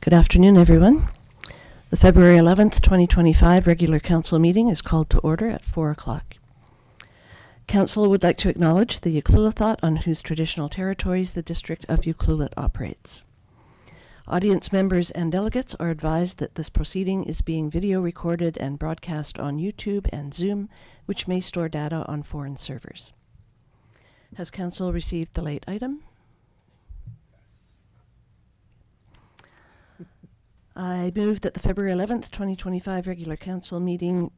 Good afternoon, everyone. The February 11th, 2025 regular council meeting is called to order at 4 o'clock. Council would like to acknowledge the Ucluelet on whose traditional territories the District of Ucluelet operates. Audience members and delegates are advised that this proceeding is being video recorded and broadcast on YouTube and Zoom, which may store data on foreign servers. Has Council received the late item? I move that the February 11th, 2025 regular council meeting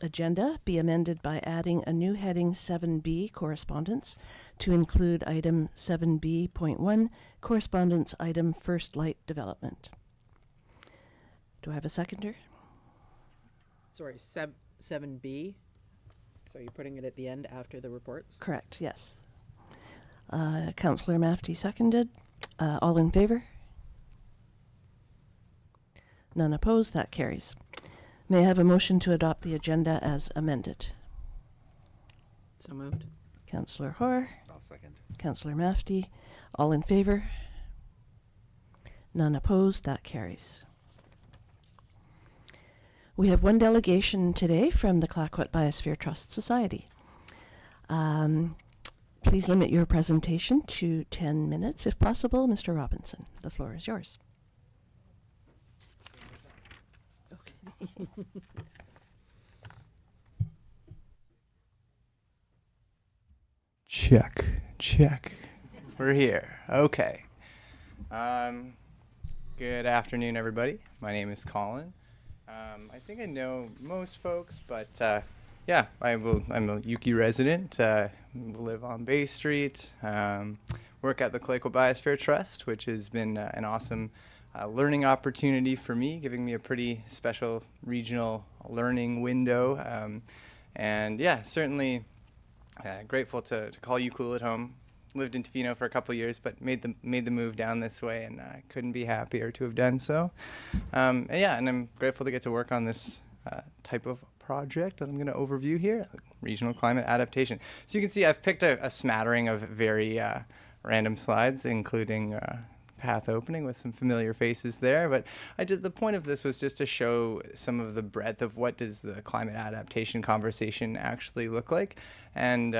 agenda be amended by adding a new heading 7B, correspondence, to include item 7B.1, correspondence item First Light Development. Do I have a seconder? Sorry, 7B. So you're putting it at the end after the reports? Correct, yes. Councillor Mafty seconded. All in favor? None opposed, that carries. May I have a motion to adopt the agenda as amended? So moved. Councillor Hoare. I'll second. Councillor Mafty. All in favor? None opposed, that carries. We have one delegation today from the Clayoquot Biosphere Trust Society. Please limit your presentation to 10 minutes if possible. Mr. Robinson, the floor is yours. Check. We're here. Okay. Good afternoon, everybody. My name is Colin. I think I know most folks, but yeah, I'm a Yuki resident. Live on Bay Street. Work at the Clayoquot Biosphere Trust, which has been an awesome learning opportunity for me, giving me a pretty special regional learning window. And yeah, certainly grateful to call Ucluelet home. Lived in Tofino for a couple years, but made the move down this way, and couldn't be happier to have done so. And yeah, and I'm grateful to get to work on this type of project that I'm going to overview here, regional climate adaptation. So you can see I've picked a smattering of very random slides, including path opening with some familiar faces there, but the point of this was just to show some of the breadth of what does the climate adaptation conversation actually look like. And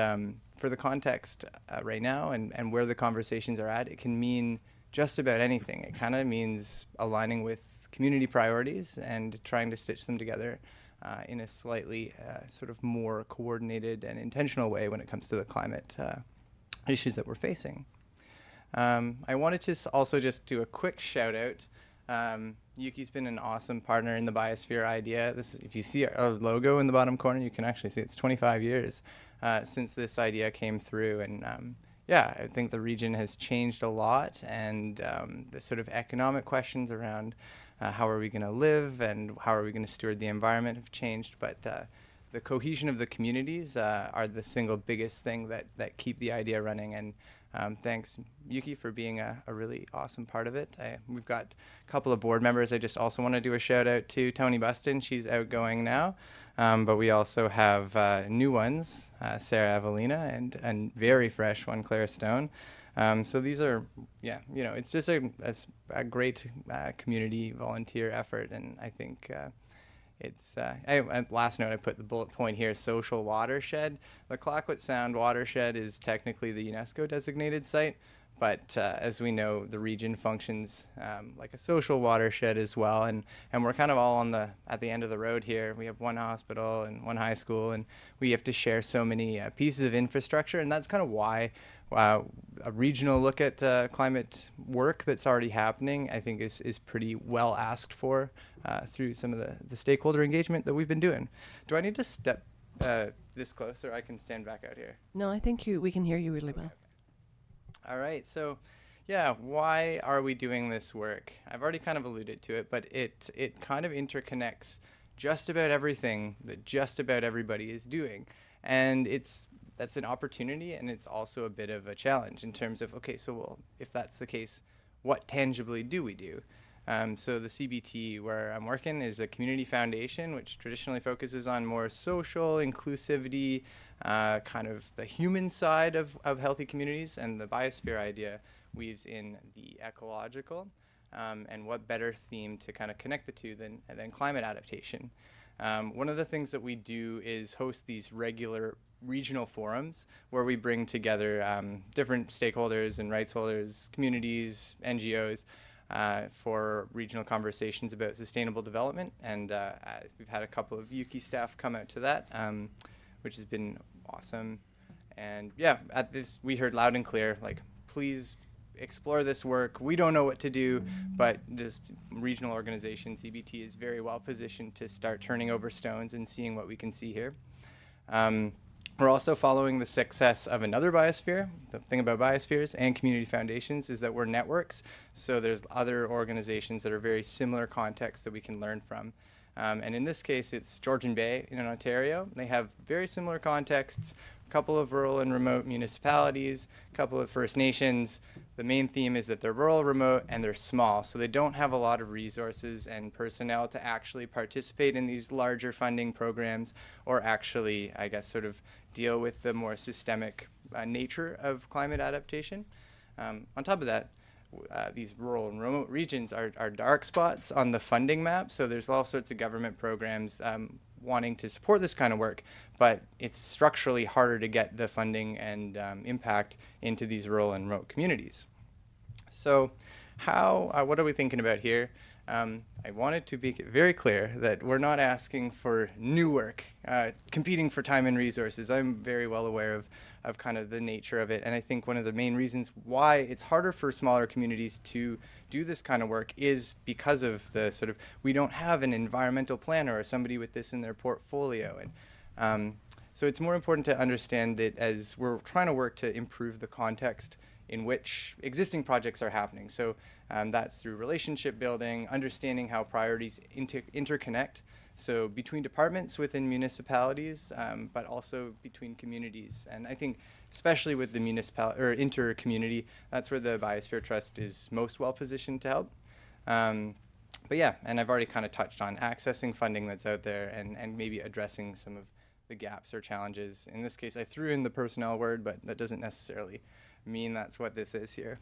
for the context right now and where the conversations are at, it can mean just about anything. It kind of means aligning with community priorities and trying to stitch them together in a slightly sort of more coordinated and intentional way when it comes to the climate issues that we're facing. I wanted to also just do a quick shout out. Yuki's been an awesome partner in the Biosphere idea. If you see our logo in the bottom corner, you can actually see it's 25 years since this idea came through. And yeah, I think the region has changed a lot, and the sort of economic questions around how are we going to live and how are we going to steward the environment have changed. But the cohesion of the communities are the single biggest thing that keep the idea running. And thanks, Yuki, for being a really awesome part of it. We've got a couple of board members I just also want to do a shout out to. Tony Buston, she's outgoing now, but we also have new ones, Sarah Evelina, and very fresh one, Claire Stone. So these are, yeah, it's just a great community volunteer effort, and I think it's last note I put the bullet point here, social watershed. The Clayoquot Sound watershed is technically the UNESCO designated site, but as we know, the region functions like a social watershed as well, and we're kind of all at the end of the road here. We have one hospital and one high school, and we have to share so many pieces of infrastructure, and that's kind of why a regional look at climate work that's already happening, I think is pretty well asked for through some of the stakeholder engagement that we've been doing. Do I need to step this close, or I can stand back out here? No, I think we can hear you really well. All right, so yeah, why are we doing this work? I've already kind of alluded to it, but it kind of interconnects just about everything that just about everybody is doing. And that's an opportunity, and it's also a bit of a challenge in terms of, okay, so well, if that's the case, what tangibly do we do? So the CBT where I'm working is a community foundation, which traditionally focuses on more social inclusivity, kind of the human side of healthy communities, and the Biosphere idea weaves in the ecological. And what better theme to kind of connect the two than climate adaptation. One of the things that we do is host these regular regional forums where we bring together different stakeholders and rights holders, communities, NGOs, for regional conversations about sustainable development. And we've had a couple of Yuki staff come out to that, which has been awesome. And yeah, at this, we heard loud and clear, like, please explore this work. We don't know what to do, but just regional organization, CBT, is very well positioned to start turning over stones and seeing what we can see here. We're also following the success of another biosphere. The thing about biospheres and community foundations is that we're networks, so there's other organizations that are very similar contexts that we can learn from. And in this case, it's Georgian Bay in Ontario. They have very similar contexts, a couple of rural and remote municipalities, a couple of First Nations. The main theme is that they're rural, remote, and they're small, so they don't have a lot of resources and personnel to actually participate in these larger funding programs or actually, I guess, sort of deal with the more systemic nature of climate adaptation. On top of that, these rural and remote regions are dark spots on the funding map, so there's all sorts of government programs wanting to support this kind of work, but it's structurally harder to get the funding and impact into these rural and remote communities. So what are we thinking about here? I wanted to be very clear that we're not asking for new work, competing for time and resources. I'm very well aware of kind of the nature of it, and I think one of the main reasons why it's harder for smaller communities to do this kind of work is because of the sort of, we don't have an environmental planner or somebody with this in their portfolio. And so it's more important to understand that as we're trying to work to improve the context in which existing projects are happening. So that's through relationship building, understanding how priorities interconnect. So between departments within municipalities, but also between communities. And I think especially with the inter-community, that's where the Biosphere Trust is most well positioned to help. But yeah, and I've already kind of touched on accessing funding that's out there and maybe addressing some of the gaps or challenges. In this case, I threw in the personnel word, but that doesn't necessarily mean that's what this is here.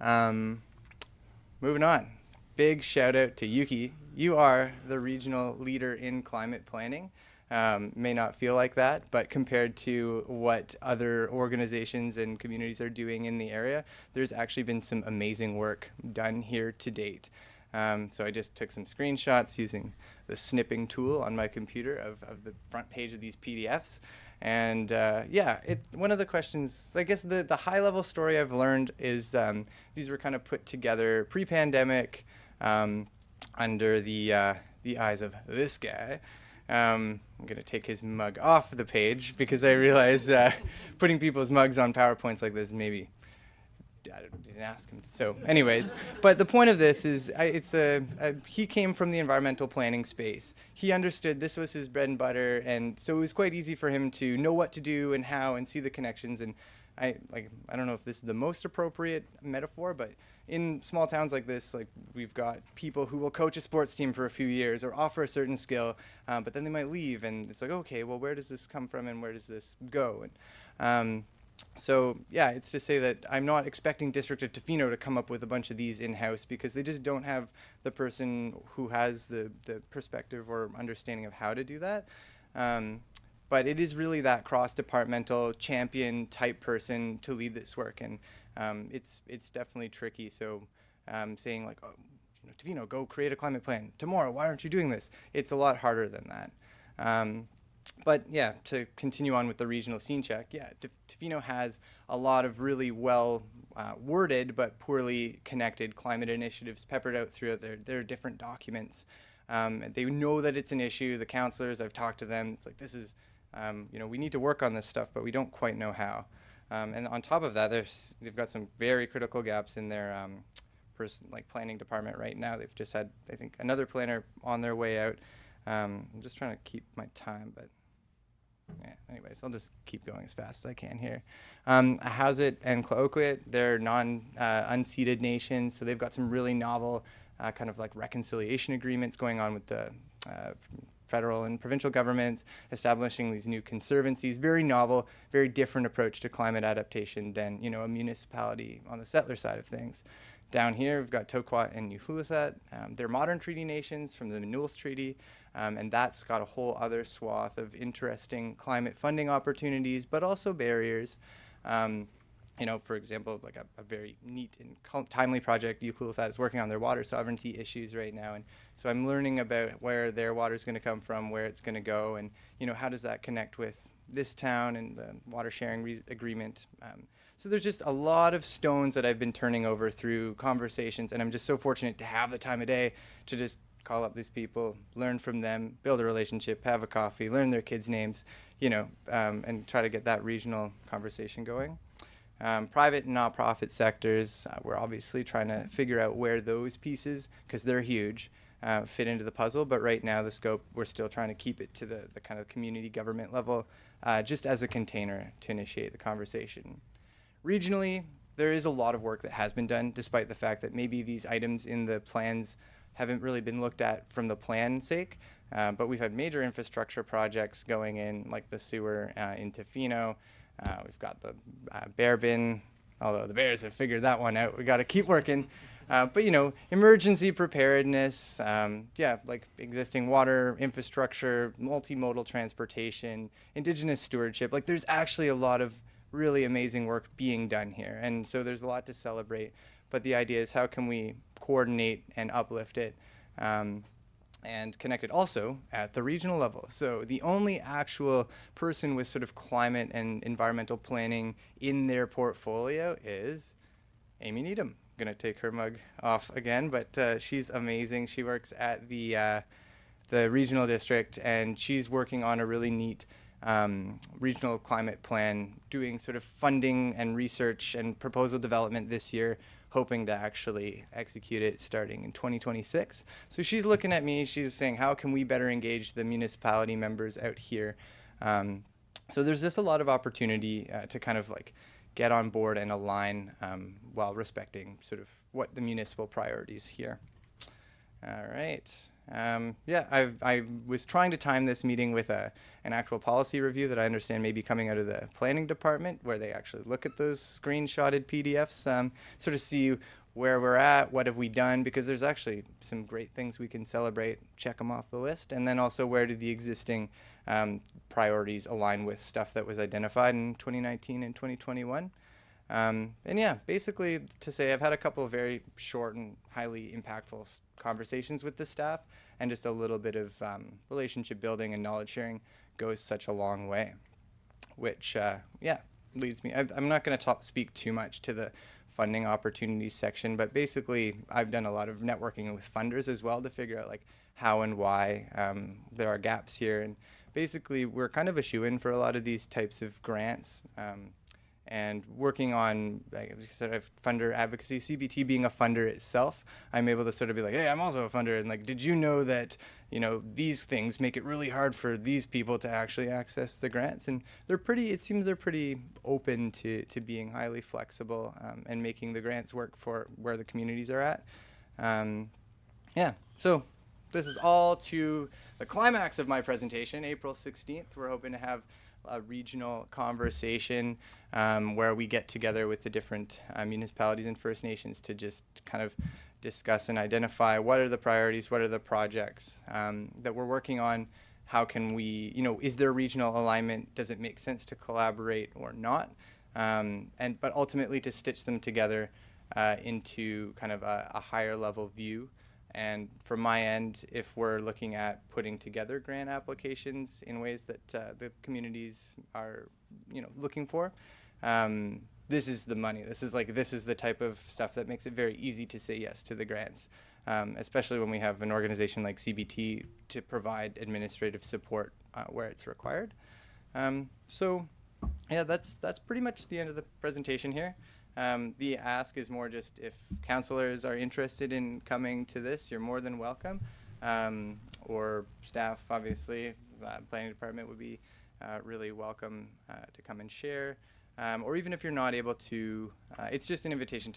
Moving on. Big shout out to Yuki. You are the regional leader in climate planning. May not feel like that, but compared to what other organizations and communities are doing in the area, there's actually been some amazing work done here to date. So I just took some screenshots using the snipping tool on my computer of the front page of these PDFs. And yeah, one of the questions, I guess the high level story I've learned is these were kind of put together pre-pandemic under the eyes of this guy. I'm going to take his mug off the page because I realize putting people's mugs on PowerPoints like this maybe, I didn't ask him. So anyways, but the point of this is he came from the environmental planning space. He understood this was his bread and butter, and so it was quite easy for him to know what to do and how and see the connections. And I don't know if this is the most appropriate metaphor, but in small towns like this, like we've got people who will coach a sports team for a few years or offer a certain skill, but then they might leave, and it's like, okay, well, where does this come from and where does this go? And so yeah, it's to say that I'm not expecting District of Tofino to come up with a bunch of these in-house because they just don't have the person who has the perspective or understanding of how to do that. But it is really that cross-departmental champion type person to lead this work, and it's definitely tricky. So saying like, oh, Tofino, go create a climate plan tomorrow. Why aren't you doing this? It's a lot harder than that. But yeah, to continue on with the regional scene check, yeah, Tofino has a lot of really well worded but poorly connected climate initiatives peppered out throughout their different documents. They know that it's an issue. The councillors, I've talked to them. It's like, this is, we need to work on this stuff, but we don't quite know how. And on top of that, they've got some very critical gaps in their planning department right now. They've just had, I think, another planner on their way out. I'm just trying to keep my time, but yeah, anyways, I'll just keep going as fast as I can here. Ahousaht and Clayoquot, they're unceded nations, so they've got some really novel kind of like reconciliation agreements going on with the federal and provincial governments, establishing these new conservancies. Very novel, very different approach to climate adaptation than a municipality on the settler side of things. down here, we've got Toquat and Uthluithat. They're modern treaty nations from the Newell's Treaty, and that's got a whole other swath of interesting climate funding opportunities, but also barriers. For example, like a very neat and timely project, Uthluithat is working on their water sovereignty issues right now, and so I'm learning about where their water is going to come from, where it's going to go, and how does that connect with this town and the water sharing agreement. So there's just a lot of stones that I've been turning over through conversations, and I'm just so fortunate to have the time of day to just call up these people, learn from them, build a relationship, have a coffee, learn their kids' names, and try to get that regional conversation going. Private and nonprofit sectors, we're obviously trying to figure out where those pieces, because they're huge, fit into the puzzle. But right now, the scope, we're still trying to keep it to the kind of community government level, just as a container to initiate the conversation. Regionally, there is a lot of work that has been done, despite the fact that maybe these items in the plans haven't really been looked at from the plan sake. But we've had major infrastructure projects going in, like the sewer in Tofino. We've got the bear bin, although the Bears have figured that one out. We got to keep working. But emergency preparedness, like existing water infrastructure, multimodal transportation, indigenous stewardship. Like there's actually a lot of really amazing work being done here. And so there's a lot to celebrate. But the idea is how can we coordinate and uplift it and connect it also at the regional level. So the only actual person with sort of climate and environmental planning in their portfolio is Amy Needham. I'm going to take her mug off again, but she's amazing. She works at the regional district, and she's working on a really neat regional climate plan, doing sort of funding and research and proposal development this year, hoping to actually execute it starting in 2026. So she's looking at me, she's saying, how can we better engage the municipality members out here? So there's just a lot of opportunity to kind of like get on board and align while respecting sort of what the municipal priorities here. All right. I was trying to time this meeting with an actual policy review that I understand may be coming out of the planning department, where they actually look at those screenshotted PDFs, sort of see where we're at, what have we done, because there's actually some great things we can celebrate, check them off the list, and then also where do the existing priorities align with stuff that was identified in 2019 and 2021. Basically to say I've had a couple of very short and highly impactful conversations with the staff, and just a little bit of relationship building and knowledge sharing goes such a long way, which leads me. I'm not going to speak too much to the funding opportunities section, but basically I've done a lot of networking with funders as well to figure out like how and why there are gaps here, and basically we're kind of a shoo-in for a lot of these types of grants. And working on, like sort of funder advocacy, CBT being a funder itself, I'm able to sort of be like, hey, I'm also a funder, and like, did you know that, these things make it really hard for these people to actually access the grants? And it seems they're pretty open to being highly flexible and making the grants work for where the communities are at. So this is all to the climax of my presentation, April 16th. We're hoping to have a regional conversation where we get together with the different municipalities and First Nations to just kind of discuss and identify what are the priorities, what are the projects that we're working on, how can we, is there regional alignment, does it make sense to collaborate or not, but ultimately to stitch them together into kind of a higher level view. And from my end, if we're looking at putting together grant applications in ways that the communities are, looking for, this is the money. This is the type of stuff that makes it very easy to say yes to the grants, especially when we have an organization like CBT to provide administrative support where it's required. That's pretty much the end of the presentation here. The ask is more just if councillors are interested in coming to this, you're more than welcome. Or staff, obviously, planning department would be really welcome to come and share. Or even if you're not able to, it's just an invitation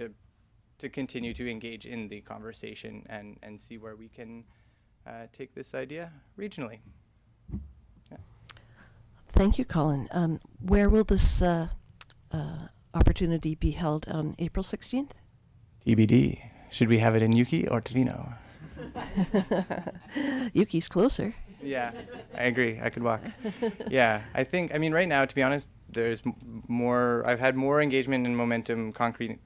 to continue to engage in the conversation and see where we can take this idea regionally. Yeah. Thank you, Colin. Where will this opportunity be held on April 16th? TBD. Should we have it in Yuki or Tofino? Yuki's closer. Yeah, I agree. I could walk. Yeah, I mean, right now, to be honest, there's more. I've had more engagement and momentum concrete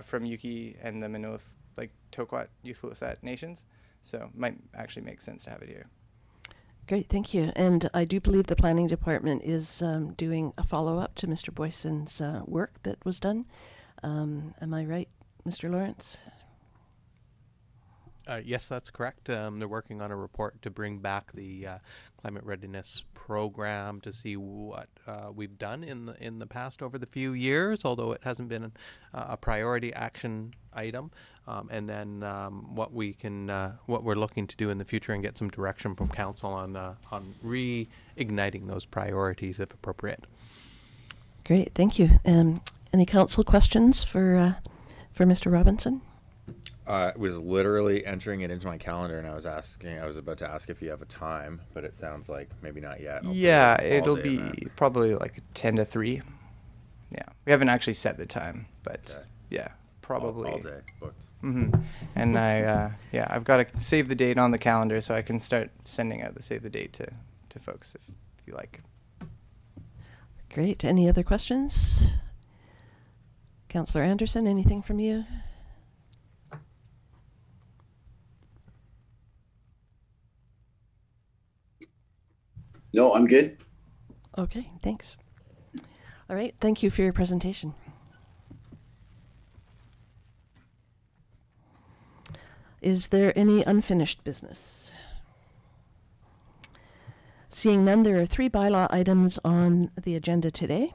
from Yuki and the Minoth, like Tokwat, Youth-Lusat nations. So it might actually make sense to have it here. Great, thank you. And I do believe the planning department is doing a follow-up to Mr. Boyson's work that was done. Am I right, Mr. Lawrence? Yes, that's correct. They're working on a report to bring back the climate readiness program to see what we've done in the past over the few years, although it hasn't been a priority action item. And then what we're looking to do in the future and get some direction from council on reigniting those priorities if appropriate. Great, thank you. Any council questions for Mr. Robinson? I was literally entering it into my calendar, and I was about to ask if you have a time, but it sounds like maybe not yet. I'll Yeah, put it all it'll day be event. probably like 10 to 3. Yeah, we haven't actually set the time, but Okay. yeah, probably. all day booked. And I've got to save the date on the calendar so I can start sending out the save the date to folks if you like. Great. Any other questions? Councillor Anderson, anything from you? No, I'm good. Okay, thanks. All right, thank you for your presentation. Is there any unfinished business? Seeing none, there are 3 bylaw items on the agenda today.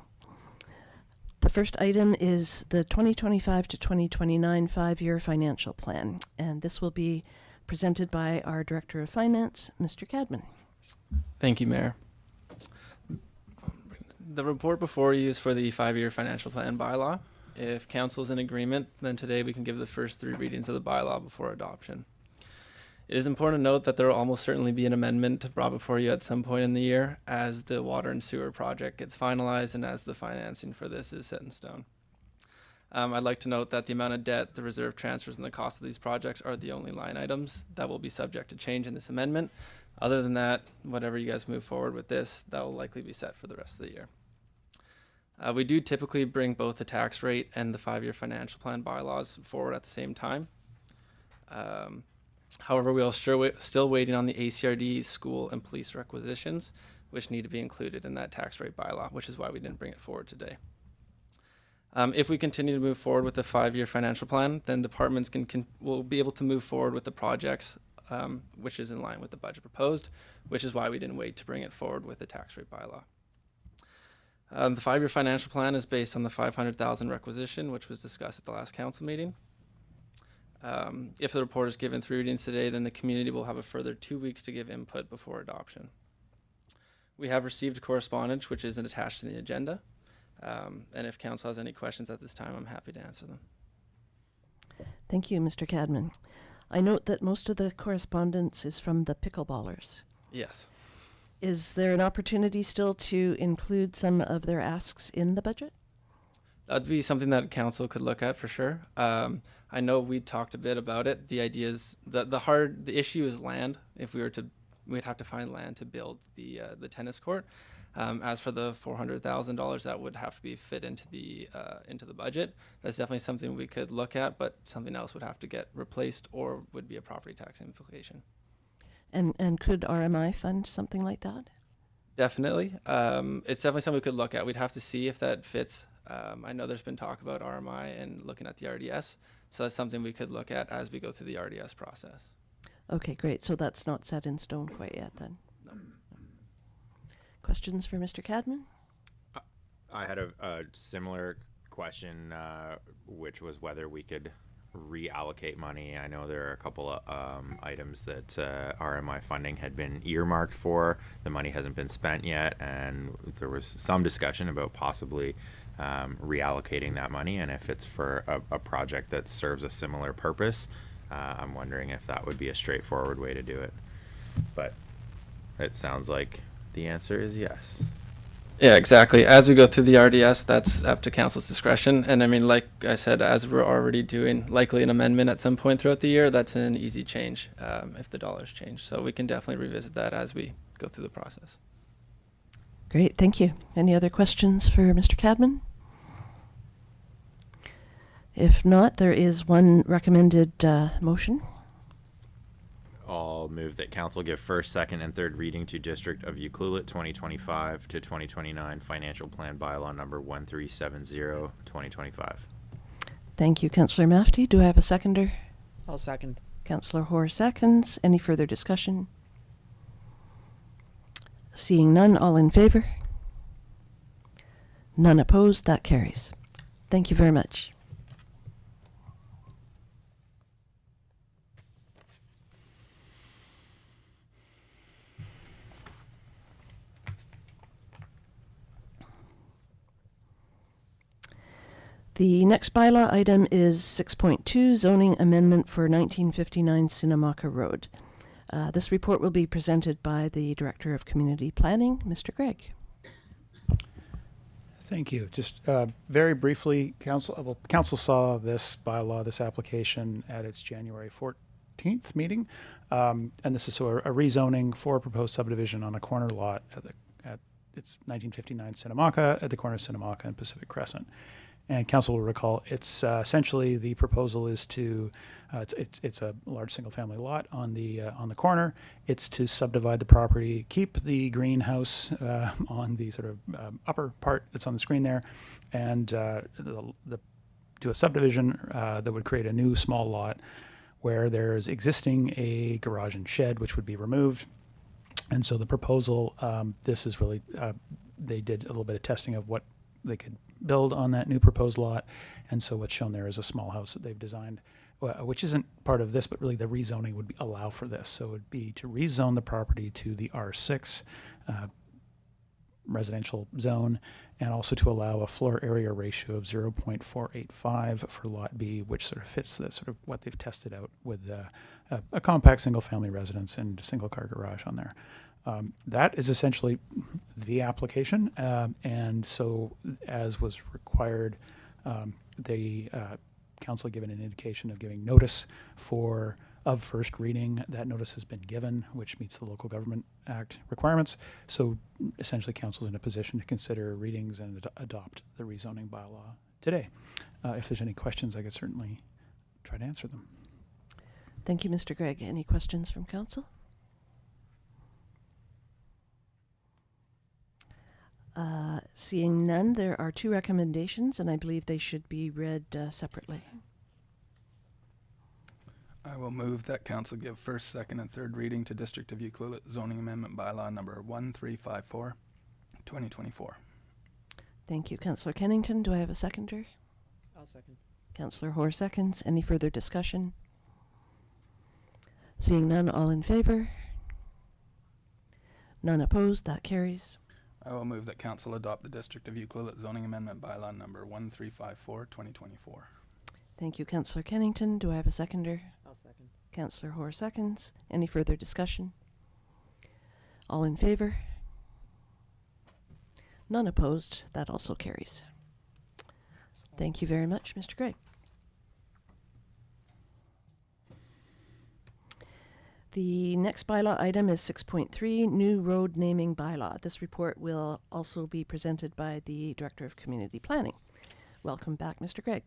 The first item is the 2025 to 2029 5-year financial plan, and this will be presented by our Director of Finance, Mr. Cadman. Thank you, Mayor. The report before you is for the 5-year financial plan bylaw. If council is in agreement, then today we can give the first 3 readings of the bylaw before adoption. It is important to note that there will almost certainly be an amendment brought before you at some point in the year as the water and sewer project gets finalized and as the financing for this is set in stone. I'd like to note that the amount of debt, the reserve transfers, and the cost of these projects are the only line items that will be subject to change in this amendment. Other than that, whatever you guys move forward with this, that will likely be set for the rest of the year. We do typically bring both the tax rate and the 5-year financial plan bylaws forward at the same time. However, we are still waiting on the ACRD school and police requisitions, which need to be included in that tax rate bylaw, which is why we didn't bring it forward today. If we continue to move forward with the 5-year financial plan, then departments will be able to move forward with the projects, which is in line with the budget proposed, which is why we didn't wait to bring it forward with the tax rate bylaw. The 5-year financial plan is based on the 500,000 requisition, which was discussed at the last council meeting. If the report is given 3 readings today, then the community will have a further 2 weeks to give input before adoption. We have received correspondence, which isn't attached to the agenda. And if council has any questions at this time, I'm happy to answer them. Thank you, Mr. Cadman. I note that most of the correspondence is from the pickleballers. Yes. Is there an opportunity still to include some of their asks in the budget? That'd be something that council could look at for sure. I know we talked a bit about it. The idea is the issue is land. If we were to, we'd have to find land to build the tennis court. As for the $400,000, that would have to be fit into the budget. That's definitely something we could look at, but something else would have to get replaced or would be a property tax implication. And could RMI fund something like that? Definitely. It's definitely something we could look at. We'd have to see if that fits. I know there's been talk about RMI and looking at the RDS, so that's something we could look at as we go through the RDS process. Okay, great. So that's not set in stone quite yet then? No. Questions for Mr. Cadman? I had a similar question, which was whether we could reallocate money. I know there are a couple of items that RMI funding had been earmarked for. The money hasn't been spent yet, and there was some discussion about possibly reallocating that money, and if it's for a project that serves a similar purpose, I'm wondering if that would be a straightforward way to do it. But it sounds like the answer is yes. Yeah, exactly. As we go through the RDS, that's up to council's discretion. And I mean, like I said, as we're already doing likely an amendment at some point throughout the year, that's an easy change if the dollars change. So we can definitely revisit that as we go through the process. Great, thank you. Any other questions for Mr. Cadman? If not, there is one recommended motion. I'll move that council give first, second, and third reading to District of Ucluelet 2025 to 2029 Financial Plan Bylaw number 1370, 2025. Thank you, Councillor Mafty. Do I have a seconder? I'll second. Councillor Hoare seconds. Any further discussion? Seeing none, all in favor? None opposed, that carries. Thank you very much. The next bylaw item is 6.2, zoning amendment for 1959 Sinamaka Road. This report will be presented by the Director of Community Planning, Mr. Gregg. Thank you. Just very briefly, council saw this bylaw, this application at its January 14th meeting, and this is a rezoning for a proposed subdivision on a corner lot at it's 1959 Sinamaka at the corner of Sinamaka and Pacific Crescent. And council will recall, it's essentially the proposal is to, it's a large single-family lot on the corner. It's to subdivide the property, keep the greenhouse on the sort of upper part that's on the screen there, and do a subdivision that would create a new small lot where there's existing a garage and shed, which would be removed. And so the proposal, this is really, they did a little bit of testing of what they could build on that new proposed lot, and so what's shown there is a small house that they've designed, which isn't part of this, but really the rezoning would allow for this. So it would be to rezone the property to the R6 residential zone, and also to allow a floor area ratio of 0.485 for Lot B, which sort of fits that sort of what they've tested out with a compact single-family residence and a single-car garage on there. That is essentially the application, and so as was required, the council given an indication of giving notice of first reading. That notice has been given, which meets the Local Government Act requirements. So essentially, council is in a position to consider readings and adopt the rezoning bylaw today. If there's any questions, I could certainly try to answer them. Thank you, Mr. Gregg. Any questions from council? Seeing none, there are two recommendations, and I believe they should be read separately. I will move that council give first, second, and third reading to District of Ucluelet zoning amendment bylaw number 1354, 2024. Thank you, Councillor Kennington. Do I have a seconder? I'll second. Councillor Hoare seconds. Any further discussion? Seeing none, all in favor? None opposed, that carries. I will move that council adopt the District of Ucluelet zoning amendment bylaw number 1354, 2024. Thank you, Councillor Kennington. Do I have a seconder? I'll second. Councillor Hoare seconds. Any further discussion? All in favor? None opposed. That also carries. Thank you very much, Mr. Gregg. The next bylaw item is 6.3, new road naming bylaw. This report will also be presented by the Director of Community Planning. Welcome back, Mr. Gregg.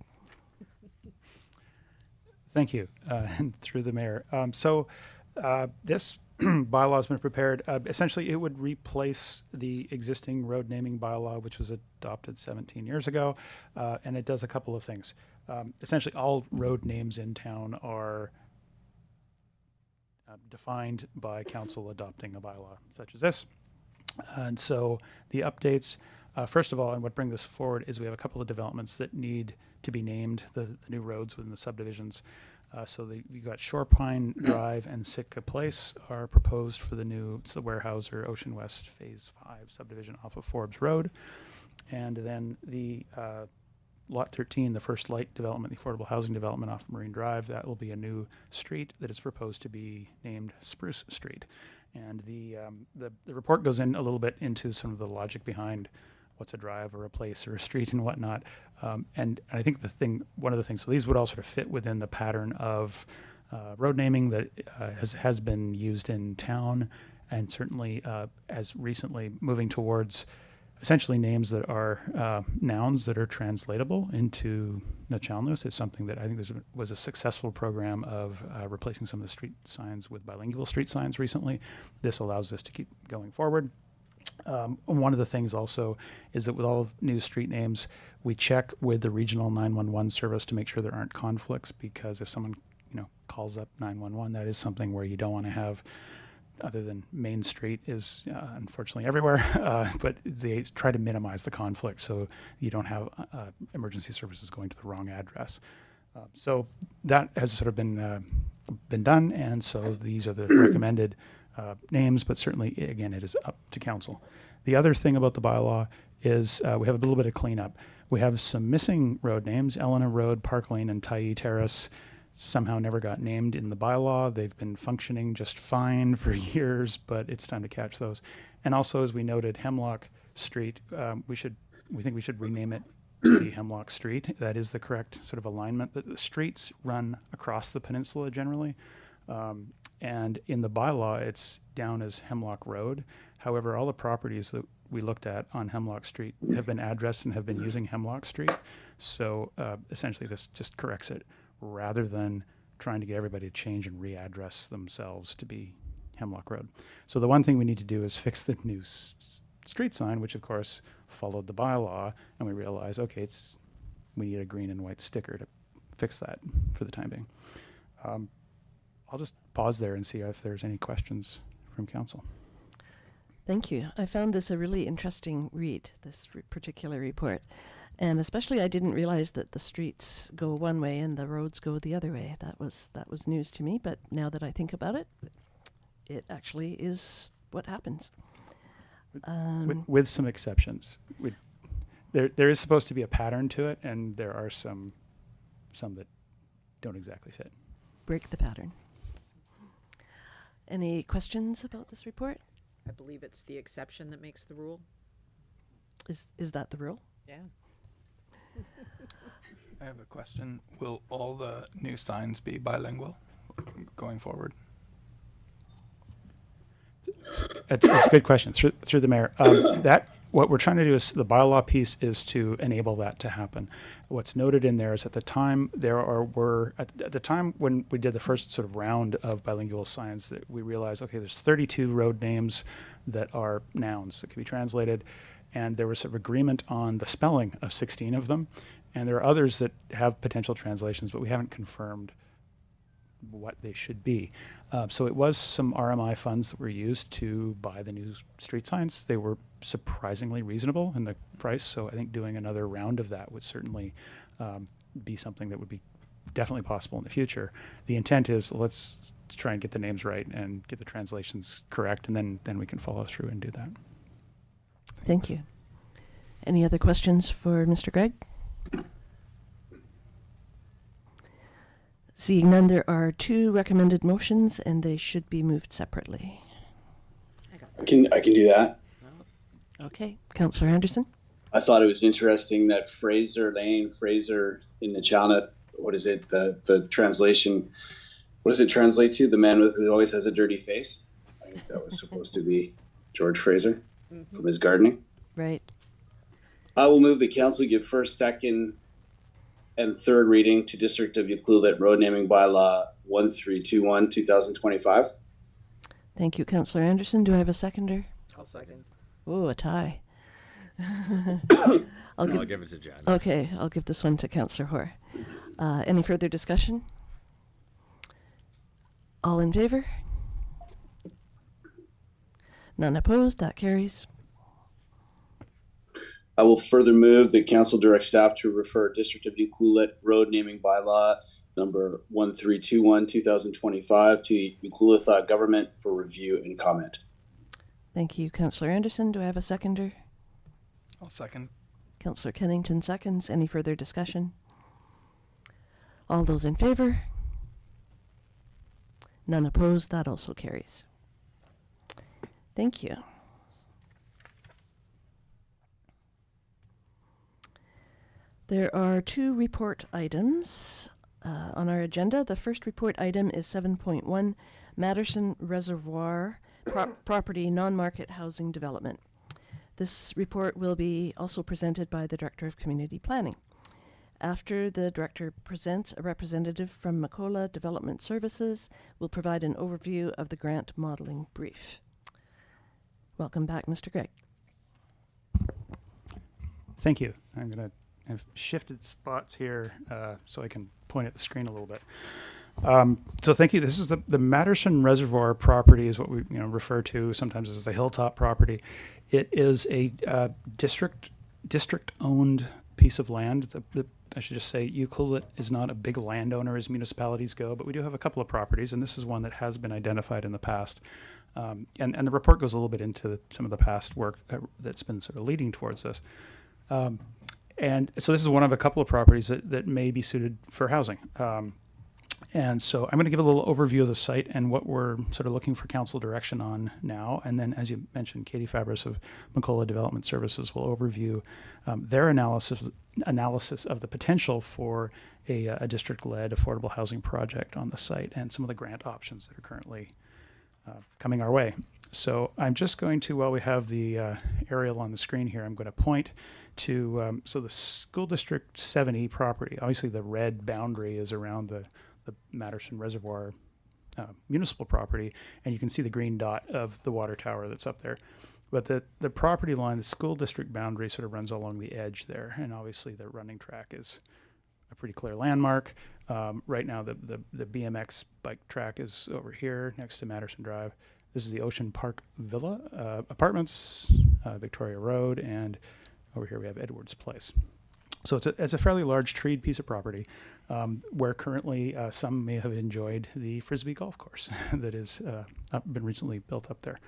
Thank you, and through the mayor. This bylaw has been prepared. Essentially, it would replace the existing road naming bylaw, which was adopted 17 years ago, and it does a couple of things. Essentially, all road names in town are defined by council adopting a bylaw such as this. And so the updates, first of all, and what brings this forward is we have a couple of developments that need to be named, the new roads within the subdivisions. You've got Shorepine Drive and Sitka Place are proposed for it's the Weyerhaeuser Ocean West Phase 5 subdivision off of Forbes Road. And then the Lot 13, the First Light development, the affordable housing development off Marine Drive, that will be a new street that is proposed to be named Spruce Street. And the report goes in a little bit into some of the logic behind what's a drive or a place or a street and whatnot. And I think one of the things, so these would all sort of fit within the pattern of road naming that has been used in town, and certainly as recently moving towards essentially names that are nouns that are translatable into Nuu-chah-nulth is something that I think was a successful program of replacing some of the street signs with bilingual street signs recently. This allows us to keep going forward. One of the things also is that with all new street names, we check with the regional 911 service to make sure there aren't conflicts, because if someone calls up 911, that is something where you don't want to have, other than Main Street is unfortunately everywhere, but they try to minimize the conflict so you don't have emergency services going to the wrong address. So that has sort of been done, and so these are the recommended names, but certainly, again, it is up to council. The other thing about the bylaw is we have a little bit of cleanup. We have some missing road names. Elena Road, Park Lane, and Tyee Terrace somehow never got named in the bylaw. They've been functioning just fine for years, but it's time to catch those. And also, as we noted, Hemlock Street, we think we should rename it to be Hemlock Street. That is the correct sort of alignment. The streets run across the peninsula generally. And in the bylaw, it's down as Hemlock Road. However, all the properties that we looked at on Hemlock Street have been addressed and have been using Hemlock Street. So essentially, this just corrects it rather than trying to get everybody to change and readdress themselves to be Hemlock Road. So the one thing we need to do is fix the new street sign, which of course followed the bylaw, and we realize, okay, we need a green and white sticker to fix that for the time being. I'll just pause there and see if there's any questions from council. Thank you. I found this a really interesting read, this particular report. And especially I didn't realize that the streets go one way and the roads go the other way. That was news to me, but now that I think about it, it actually is what happens. With some exceptions. There is supposed to be a pattern to it, and there are some that don't exactly fit. Break the pattern. Any questions about this report? I believe it's the exception that makes the rule. Is that the rule? Yeah. I have a question. Will all the new signs be bilingual going forward? It's a good question. Through the mayor, what we're trying to do is the bylaw piece is to enable that to happen. What's noted in there is at the time at the time when we did the first sort of round of bilingual signs, that we realized, okay, there's 32 road names that are nouns that can be translated, and there was sort of agreement on the spelling of 16 of them, and there are others that have potential translations, but we haven't confirmed what they should be. So it was some RMI funds that were used to buy the new street signs. They were surprisingly reasonable in the price, so I think doing another round of that would certainly be something that would be definitely possible in the future. The intent is, let's try and get the names right and get the translations correct, and then we can follow through and do that. Thank you. Any other questions for Mr. Gregg? Seeing none, there are two recommended motions, and they should be moved separately. I can do that. Okay, Councillor Anderson? I thought it was interesting that Fraser in the Chalmouth, what is it? The translation, what does it translate to? The man who always has a dirty face? I think that was supposed to be George Fraser from his gardening. Right. I will move the council give first, second, and third reading to District of Ucluelet Road Naming Bylaw 1321, 2025. Thank you, Councillor Anderson. Do I have a seconder? I'll second. Oh, a tie. I'll give it to Jen. Okay, I'll give this one to Councillor Hoare. Any further discussion? All in favor? None opposed. That carries. I will further move that council direct staff to refer District of Ucluelet Road Naming Bylaw number 1321, 2025 to Ucluelet Government for review and comment. Thank you, Councillor Anderson. Do I have a seconder? I'll second. Councillor Kennington seconds. Any further discussion? All those in favor? None opposed. That also carries. Thank you. There are 2 report items on our agenda. The first report item is 7.1, Matterson Reservoir Property Non-Market Housing Development. This report will be also presented by the Director of Community Planning. After the Director presents, a representative from Macola Development Services will provide an overview of the grant modeling brief. Welcome back, Mr. Gregg. Thank you. I'm going to have shifted spots here so I can point at the screen a little bit. So thank you. This is the Matterson Reservoir property is what we refer to sometimes as the Hilltop property. It is a district-owned piece of land. I should just say Ucluelet is not a big landowner as municipalities go, but we do have a couple of properties, and this is one that has been identified in the past. And the report goes a little bit into some of the past work that's been sort of leading towards this. And so this is one of a couple of properties that may be suited for housing. And so I'm going to give a little overview of the site and what we're sort of looking for council direction on now. And then, as you mentioned, Katie Fabris of Macola Development Services will overview their analysis of the potential for a district-led affordable housing project on the site and some of the grant options that are currently coming our way. So I'm just going to, while we have the aerial on the screen here, I'm going to point to, so the School District 70 property, obviously the red boundary is around the Matterson Reservoir municipal property, and you can see the green dot of the water tower that's up there. But the property line, the school district boundary sort of runs along the edge there, and obviously the running track is a pretty clear landmark. Right now the BMX bike track is over here next to Matterson Drive. This is the Ocean Park Villa Apartments, Victoria Road, and over here we have Edwards Place. So it's a fairly large treed piece of property where currently some may have enjoyed the Frisbee golf course that has been recently built up there.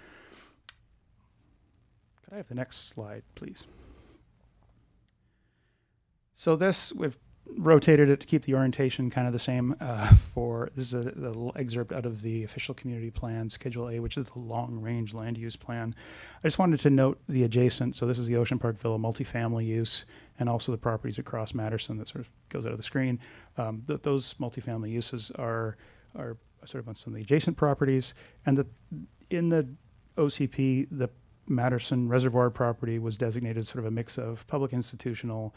Could I have the next slide, please? So this, we've rotated it to keep the orientation kind of the same this is a little excerpt out of the official community plan, Schedule A, which is the long-range land use plan. I just wanted to note the adjacent, so this is the Ocean Park Villa multifamily use, and also the properties across Matterson that sort of goes out of the screen. Those multifamily uses are sort of on some of the adjacent properties, and in the OCP, the Matterson Reservoir property was designated sort of a mix of public institutional,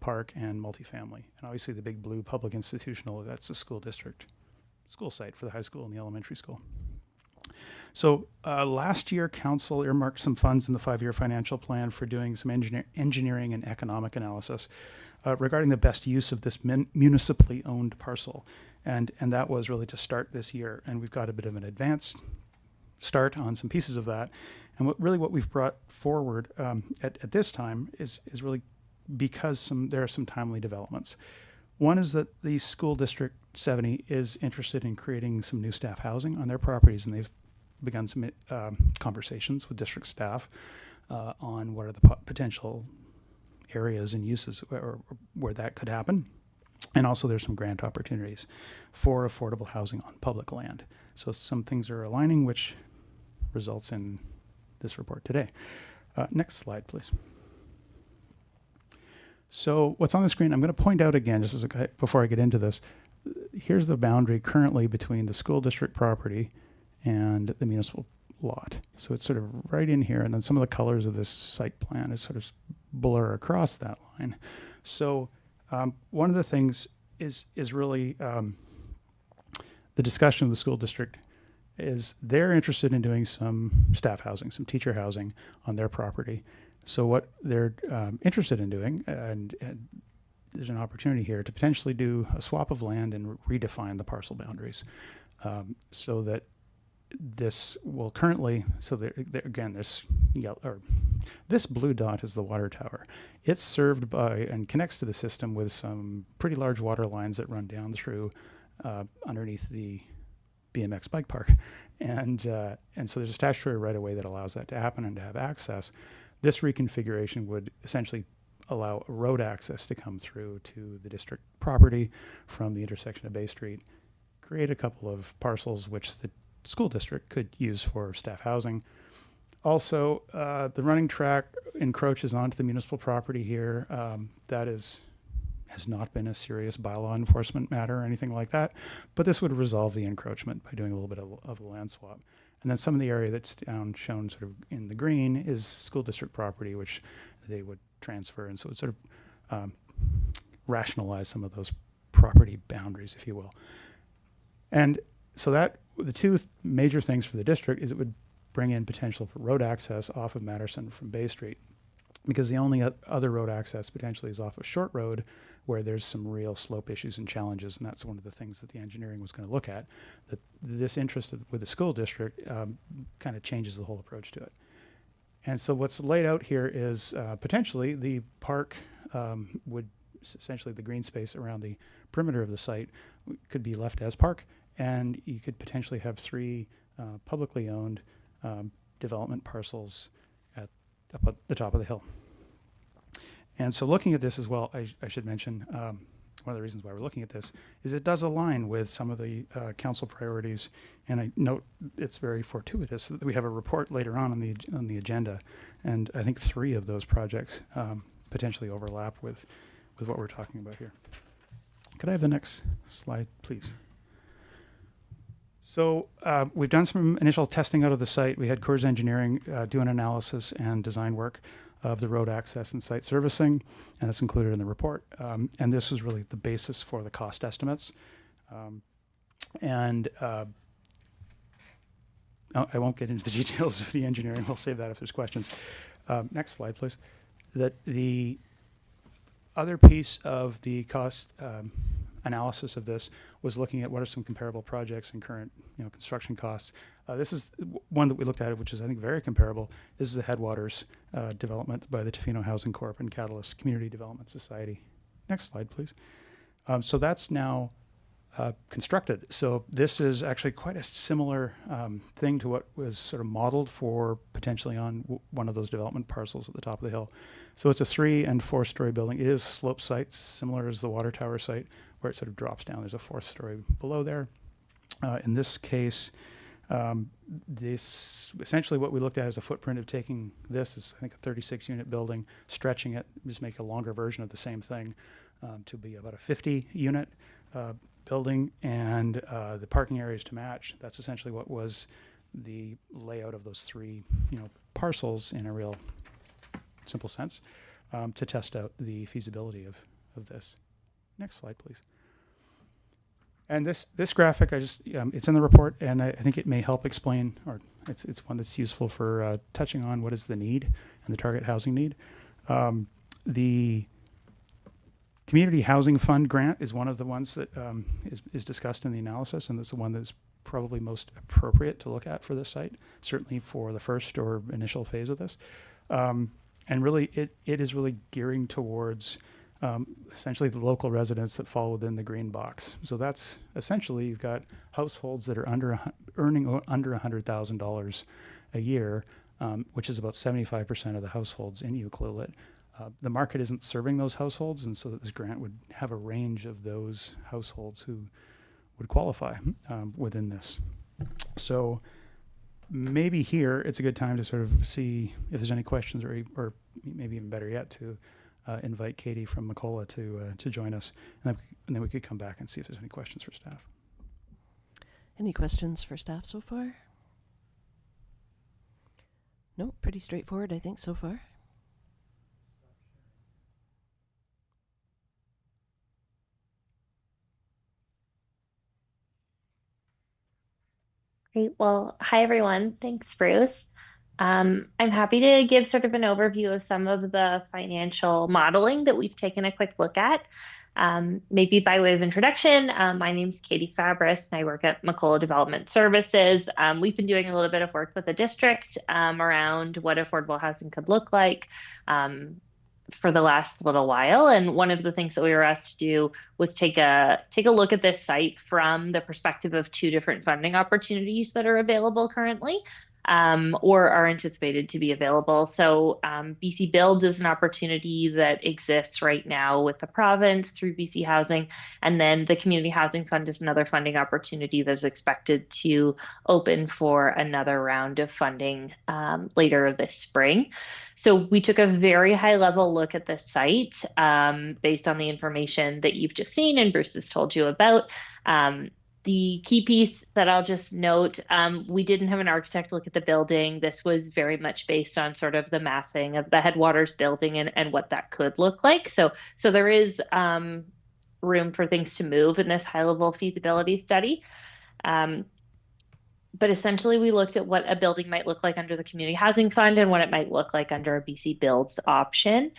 park, and multifamily. And obviously the big blue public institutional, that's the school district, school site for the high school and the elementary school. So last year, council earmarked some funds in the 5-year financial plan for doing some engineering and economic analysis regarding the best use of this municipally owned parcel. And that was really to start this year. And we've got a bit of an advanced start on some pieces of that. And what we've brought forward at this time is really because there are some timely developments. One is that the School District 70 is interested in creating some new staff housing on their properties, and they've begun some conversations with district staff on what are the potential areas and uses where that could happen. And also there's some grant opportunities for affordable housing on public land. So some things are aligning, which results in this report today. Next slide, please. So what's on the screen, I'm going to point out again, just before I get into this, here's the boundary currently between the school district property and the municipal lot. So it's sort of right in here, and then some of the colors of this site plan is sort of blur across that line. So one of the things is really the discussion of the school district is they're interested in doing some staff housing, some teacher housing on their property. So what they're interested in doing, and there's an opportunity here to potentially do a swap of land and redefine the parcel boundaries so that this will currently, so again, there's this blue dot is the water tower. It's served by and connects to the system with some pretty large water lines that run down through underneath the BMX bike park. And so there's a statutory right-of-way that allows that to happen and to have access. This reconfiguration would essentially allow road access to come through to the district property from the intersection of Bay Street, create a couple of parcels which the school district could use for staff housing, Also, the running track encroaches onto the municipal property here. That has not been a serious bylaw enforcement matter or anything like that, but this would resolve the encroachment by doing a little bit of a land swap. And then some of the area that's down shown sort of in the green is school district property, which they would transfer, and so it sort of rationalize some of those property boundaries, if you will. And so that the two major things for the district is it would bring in potential for road access off of Matterson from Bay Street, because the only other road access potentially is off of Short Road, where there's some real slope issues and challenges, and that's one of the things that the engineering was going to look at. That this interest with the school district kind of changes the whole approach to it. And so what's laid out here is potentially the park would essentially the green space around the perimeter of the site could be left as park, and you could potentially have 3 publicly owned development parcels up at the top of the hill. And so looking at this as well, I should mention, one of the reasons why we're looking at this is it does align with some of the council priorities. And I note it's very fortuitous that we have a report later on the agenda. And I think 3 of those projects potentially overlap with what we're talking about here. Could I have the next slide, please? So we've done some initial testing out of the site. We had Coors Engineering do an analysis and design work of the road access and site servicing, and it's included in the report. And this was really the basis for the cost estimates. I won't get into the details of the engineering. We'll save that if there's questions. Next slide, please. That the other piece of the cost analysis of this was looking at what are some comparable projects and current construction costs. This is one that we looked at, which is I think very comparable. This is the Headwaters development by the Tofino Housing Corp and Catalyst Community Development Society. Next slide, please. So that's now constructed. So this is actually quite a similar thing to what was sort of modeled for potentially on one of those development parcels at the top of the hill. So it's a 3- and 4-story building. It is slope sites, similar as the water tower site, where it sort of drops down. There's a 4th story below there. In this case, this essentially what we looked at is a footprint of taking this is I think a 36 unit building, stretching it, just make a longer version of the same thing to be about a 50 unit building, and the parking areas to match. That's essentially what was the layout of those 3 parcels in a real simple sense to test out the feasibility of this. Next slide, please. And this graphic, it's in the report, and I think it may help explain, or it's one that's useful for touching on what is the need and the target housing need. The Community Housing Fund grant is one of the ones that is discussed in the analysis, and it's the one that's probably most appropriate to look at for this site, certainly for the first or initial phase of this. And really, it is really gearing towards essentially the local residents that fall within the green box. So that's essentially, you've got households that are earning under $100,000 a year, which is about 75% of the households in Ucluelet. The market isn't serving those households, and so that this grant would have a range of those households who would qualify within this. So maybe here it's a good time to sort of see if there's any questions, or maybe even better yet, to invite Katie from Macola to join us, and then we could come back and see if there's any questions for staff. Any questions for staff so far? No, pretty straightforward, I think, so far. Great. Well, hi, everyone. Thanks, Bruce. I'm happy to give sort of an overview of some of the financial modeling that we've taken a quick look at. Maybe by way of introduction, my name's Katie Fabris, and I work at Macola Development Services. We've been doing a little bit of work with the district around what affordable housing could look like for the last little while. And one of the things that we were asked to do was take a look at this site from the perspective of 2 different funding opportunities that are available currently. or are anticipated to be available. So BC Builds is an opportunity that exists right now with the province through BC Housing. And then the Community Housing Fund is another funding opportunity that's expected to open for another round of funding later this spring. So we took a very high level look at the site based on the information that you've just seen and Bruce has told you about. The key piece that I'll just note, we didn't have an architect look at the building. This was very much based on sort of the massing of the Headwaters building and what that could look like. So there is room for things to move in this high level feasibility study. But essentially we looked at what a building might look like under the Community Housing Fund and what it might look like under a BC Builds option.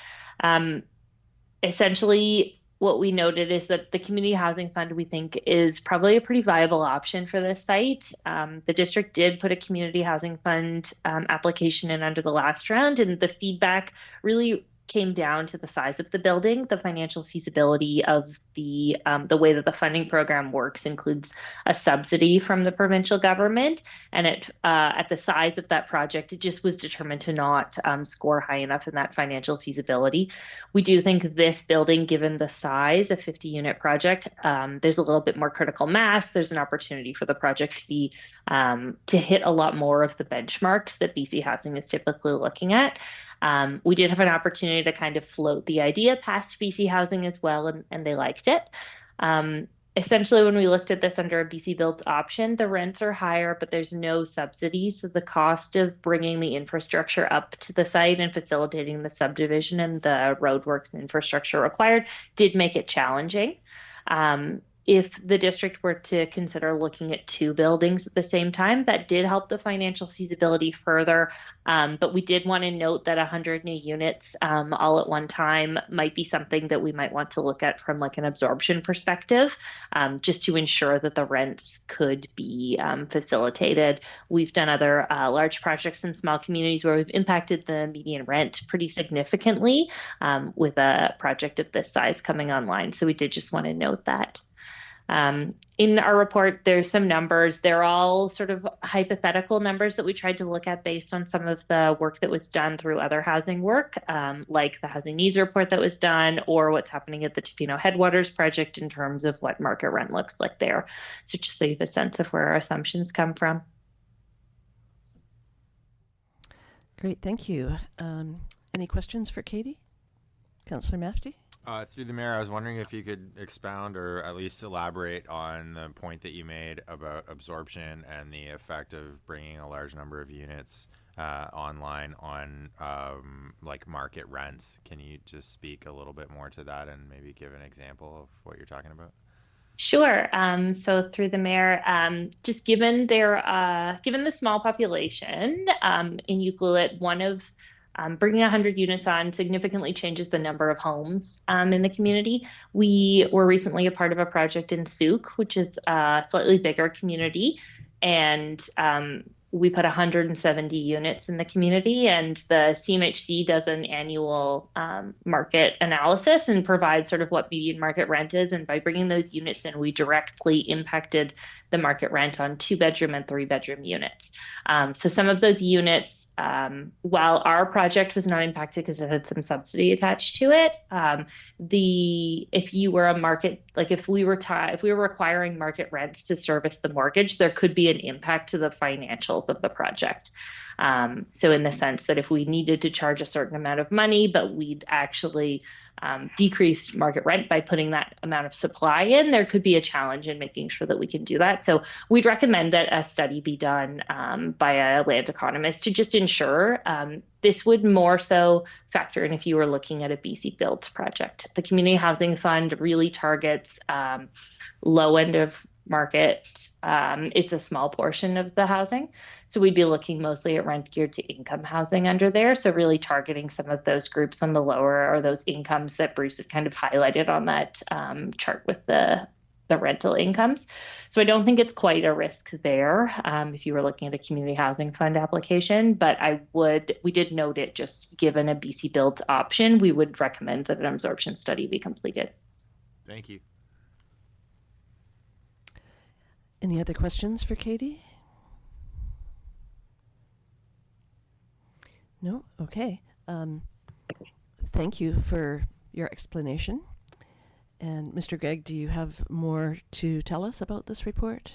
Essentially, what we noted is that the Community Housing Fund, we think, is probably a pretty viable option for this site. The district did put a Community Housing Fund application in under the last round, and the feedback really came down to the size of the building. The financial feasibility of the way that the funding program works includes a subsidy from the provincial government, and at the size of that project, it just was determined to not score high enough in that financial feasibility. We do think this building, given the size, a 50-unit project, there's a little bit more critical mass. There's an opportunity for the project to be to hit a lot more of the benchmarks that BC Housing is typically looking at. We did have an opportunity to kind of float the idea past BC Housing as well, and they liked it. Essentially, when we looked at this under a BC Builds option, the rents are higher, but there's no subsidy. So the cost of bringing the infrastructure up to the site and facilitating the subdivision and the roadworks and infrastructure required did make it challenging. If the district were to consider looking at 2 buildings at the same time, that did help the financial feasibility further. But we did want to note that 100 new units all at one time might be something that we might want to look at from like an absorption perspective, just to ensure that the rents could be facilitated. We've done other large projects in small communities where we've impacted the median rent pretty significantly with a project of this size coming online. So we did just want to note that. In our report, there's some numbers. They're all sort of hypothetical numbers that we tried to look at based on some of the work that was done through other housing work, like the housing needs report that was done, or what's happening at the Tofino Headwaters project in terms of what market rent looks like there. So just so you have a sense of where our assumptions come from. Great, thank you. Any questions for Katie? Councillor Mafty? Through the mayor, I was wondering if you could expound or at least elaborate on the point that you made about absorption and the effect of bringing a large number of units online on like market rents. Can you just speak a little bit more to that and maybe give an example of what you're talking about? Sure. So through the mayor, just given the small population in Ucluelet, one of bringing 100 units on significantly changes the number of homes in the community. We were recently a part of a project in Souk, which is a slightly bigger community, and we put 170 units in the community, and the CMHC does an annual market analysis and provides sort of what median market rent is. And by bringing those units in, we directly impacted the market rent on 2-bedroom and 3-bedroom units. So some of those units, while our project was not impacted because it had some subsidy attached to it, if you were a market, like if we were requiring market rents to service the mortgage, there could be an impact to the financials of the project. So in the sense that if we needed to charge a certain amount of money, but we'd actually decreased market rent by putting that amount of supply in, there could be a challenge in making sure that we can do that. So we'd recommend that a study be done by a land economist to just ensure. This would more so factor in if you were looking at a BC Builds project. The Community Housing Fund really targets low end of market. It's a small portion of the housing. So we'd be looking mostly at rent geared to income housing under there. So really targeting some of those groups on the lower or those incomes that Bruce had kind of highlighted on that chart with the rental incomes. So I don't think it's quite a risk there if you were looking at a Community Housing Fund application, but we did note it just given a BC Builds option, we would recommend that an absorption study be completed. Thank you. Any other questions for Katie? No? Okay. Thank you for your explanation. And Mr. Gregg, do you have more to tell us about this report?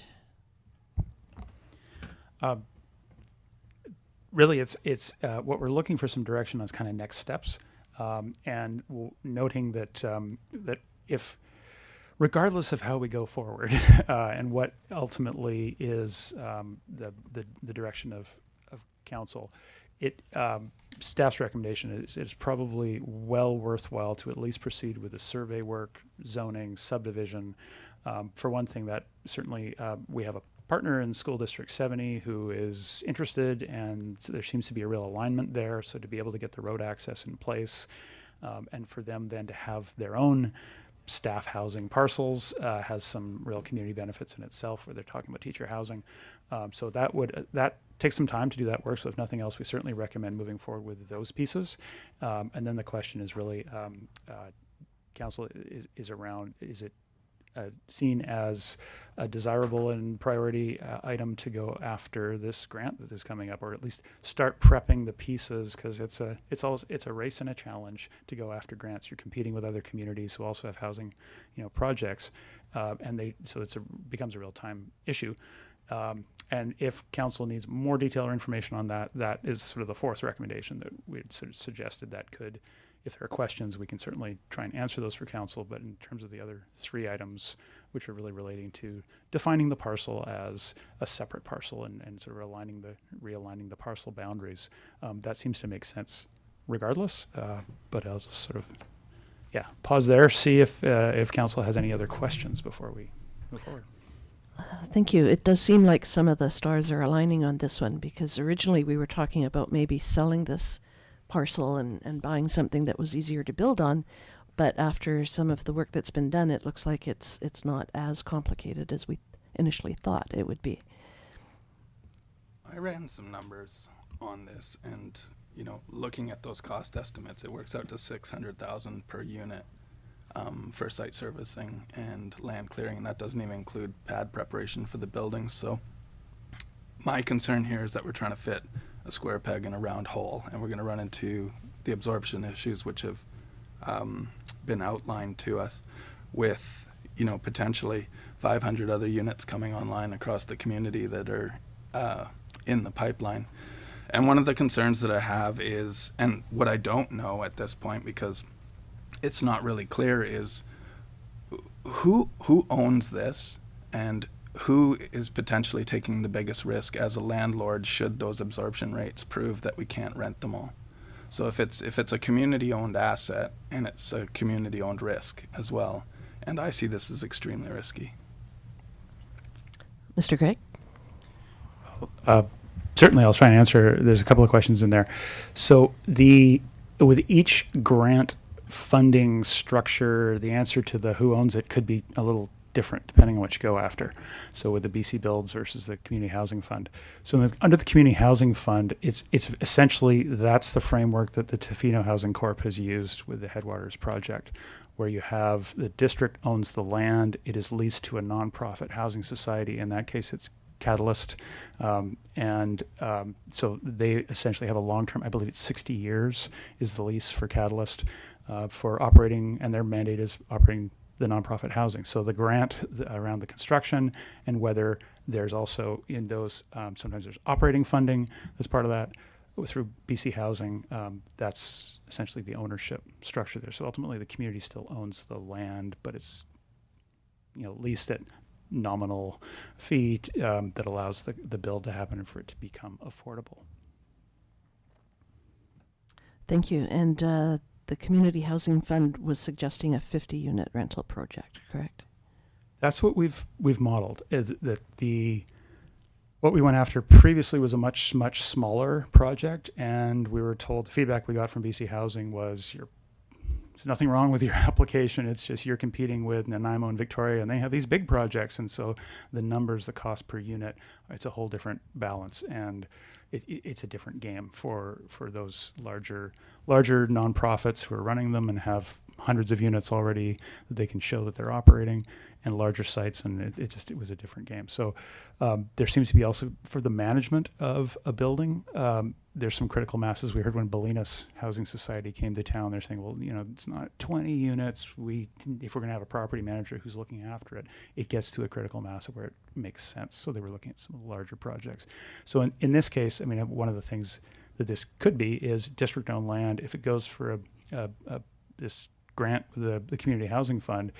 Really, it's what we're looking for some direction on is kind of next steps, and noting that that if, regardless of how we go forward, and what ultimately is the direction of council, staff's recommendation is probably well worthwhile to at least proceed with the survey work, zoning, subdivision. For one thing, that certainly we have a partner in School District 70 who is interested, and there seems to be a real alignment there. So to be able to get the road access in place, and for them then to have their own staff housing parcels has some real community benefits in itself, where they're talking about teacher housing. So that takes some time to do that work. So if nothing else, we certainly recommend moving forward with those pieces. And then the question is really, council is around, is it seen as a desirable and priority item to go after this grant that is coming up, or at least start prepping the pieces, because it's a race and a challenge to go after grants. You're competing with other communities who also have housing, projects, and becomes a real time issue. And if council needs more detail or information on that, that is sort of the fourth recommendation that we had sort of suggested that could. If there are questions, we can certainly try and answer those for council. But in terms of the other three items, which are really relating to defining the parcel as a separate parcel and sort of realigning the parcel boundaries, that seems to make sense regardless. But I'll just sort of, pause there, see if council has any other questions before we move forward. Thank you. It does seem like some of the stars are aligning on this one, because originally we were talking about maybe selling this parcel and buying something that was easier to build on, but after some of the work that's been done, it looks like it's not as complicated as we initially thought it would be. I ran some numbers on this, and looking at those cost estimates, it works out to $600,000 per unit for site servicing and land clearing, and that doesn't even include pad preparation for the buildings. So my concern here is that we're trying to fit a square peg in a round hole, and we're going to run into the absorption issues which have been outlined to us, with potentially 500 other units coming online across the community that are in the pipeline. And one of the concerns that I have is, and what I don't know at this point, because it's not really clear, is who owns this, and who is potentially taking the biggest risk as a landlord should those absorption rates prove that we can't rent them all. So if it's a community-owned asset, and it's a community-owned risk as well, and I see this as extremely risky. Mr. Gregg? Certainly, I'll try and answer. There's a couple of questions in there. So with each grant funding structure, the answer to the who owns it could be a little different depending on what you go after. So with the BC Builds versus the Community Housing Fund. So under the Community Housing Fund, it's essentially, that's the framework that the Tofino Housing Corp has used with the Headwaters project, where you have the district owns the land, it is leased to a nonprofit housing society. In that case, it's Catalyst. So they essentially have a long-term, I believe it's 60 years is the lease for Catalyst for operating, and their mandate is operating the nonprofit housing. So the grant around the construction, and whether there's also in those, sometimes there's operating funding as part of that through BC Housing, that's essentially the ownership structure there. So ultimately the community still owns the land, but it's leased at nominal fee that allows the build to happen and for it to become affordable. Thank you. And the Community Housing Fund was suggesting a 50-unit rental project, correct? That's what we've modeled. Is that what we went after previously was a much smaller project, and we were told, the feedback we got from BC Housing was, there's nothing wrong with your application. It's just you're competing with Nanaimo and Victoria, and they have these big projects, and so the numbers, the cost per unit, it's a whole different balance, and it's a different game for those larger nonprofits who are running them and have hundreds of units already that they can show that they're operating, and larger sites, and it was a different game. So there seems to be also, for the management of a building, there's some critical masses. We heard when Bolinas Housing Society came to town, they're saying, well, it's not 20 units. If we're going to have a property manager who's looking after it, it gets to a critical mass where it makes sense. So they were looking at some larger projects. So in this case, I mean, one of the things that this could be is district-owned land. If it goes for this grant with the Community Housing Fund,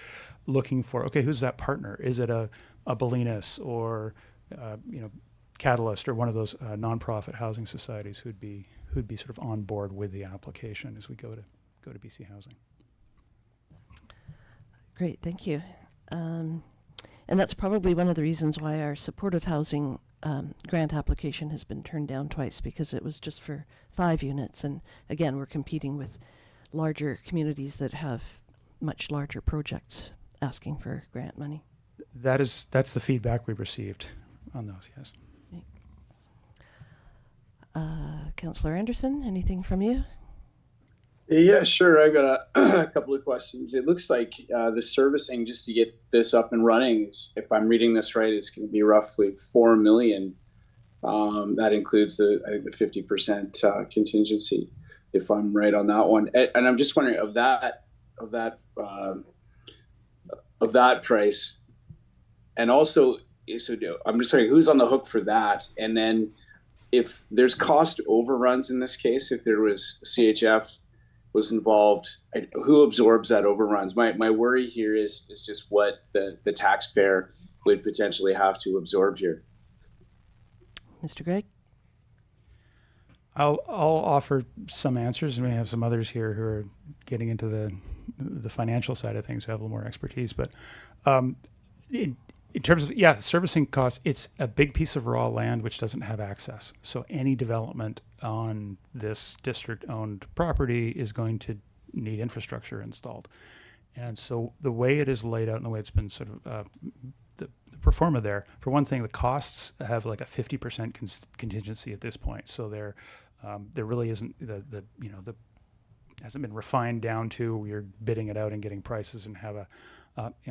looking for, okay, who's that partner? Is it a Bolinas or Catalyst or one of those nonprofit housing societies who'd be sort of on board with the application as we go to BC Housing? Great, thank you. And that's probably one of the reasons why our supportive housing grant application has been turned down twice, because it was just for 5 units. And again, we're competing with larger communities that have much larger projects asking for grant money. That's the feedback we received on those, yes. Councillor Anderson, anything from you? Yeah, sure. I got a couple of questions. It looks like the servicing, just to get this up and running, is, if I'm reading this right, is going to be roughly $4 million. That includes the 50% contingency, if I'm right on that one. And I'm just wondering, of that price, and also, so I'm just saying, who's on the hook for that? And then, if there's cost overruns in this case, if there was CHF was involved, who absorbs that overruns? My worry here is just what the taxpayer would potentially have to absorb here. Mr. Gregg? I'll offer some answers, and we have some others here who are getting into the financial side of things who have a little more expertise. But in terms of, servicing costs, it's a big piece of raw land which doesn't have access. So any development on this district-owned property is going to need infrastructure installed. And so the way it is laid out and the way it's been sort of the pro forma there, for one thing, the costs have like a 50% contingency at this point. So there really isn't the hasn't been refined down to you're bidding it out and getting prices and have a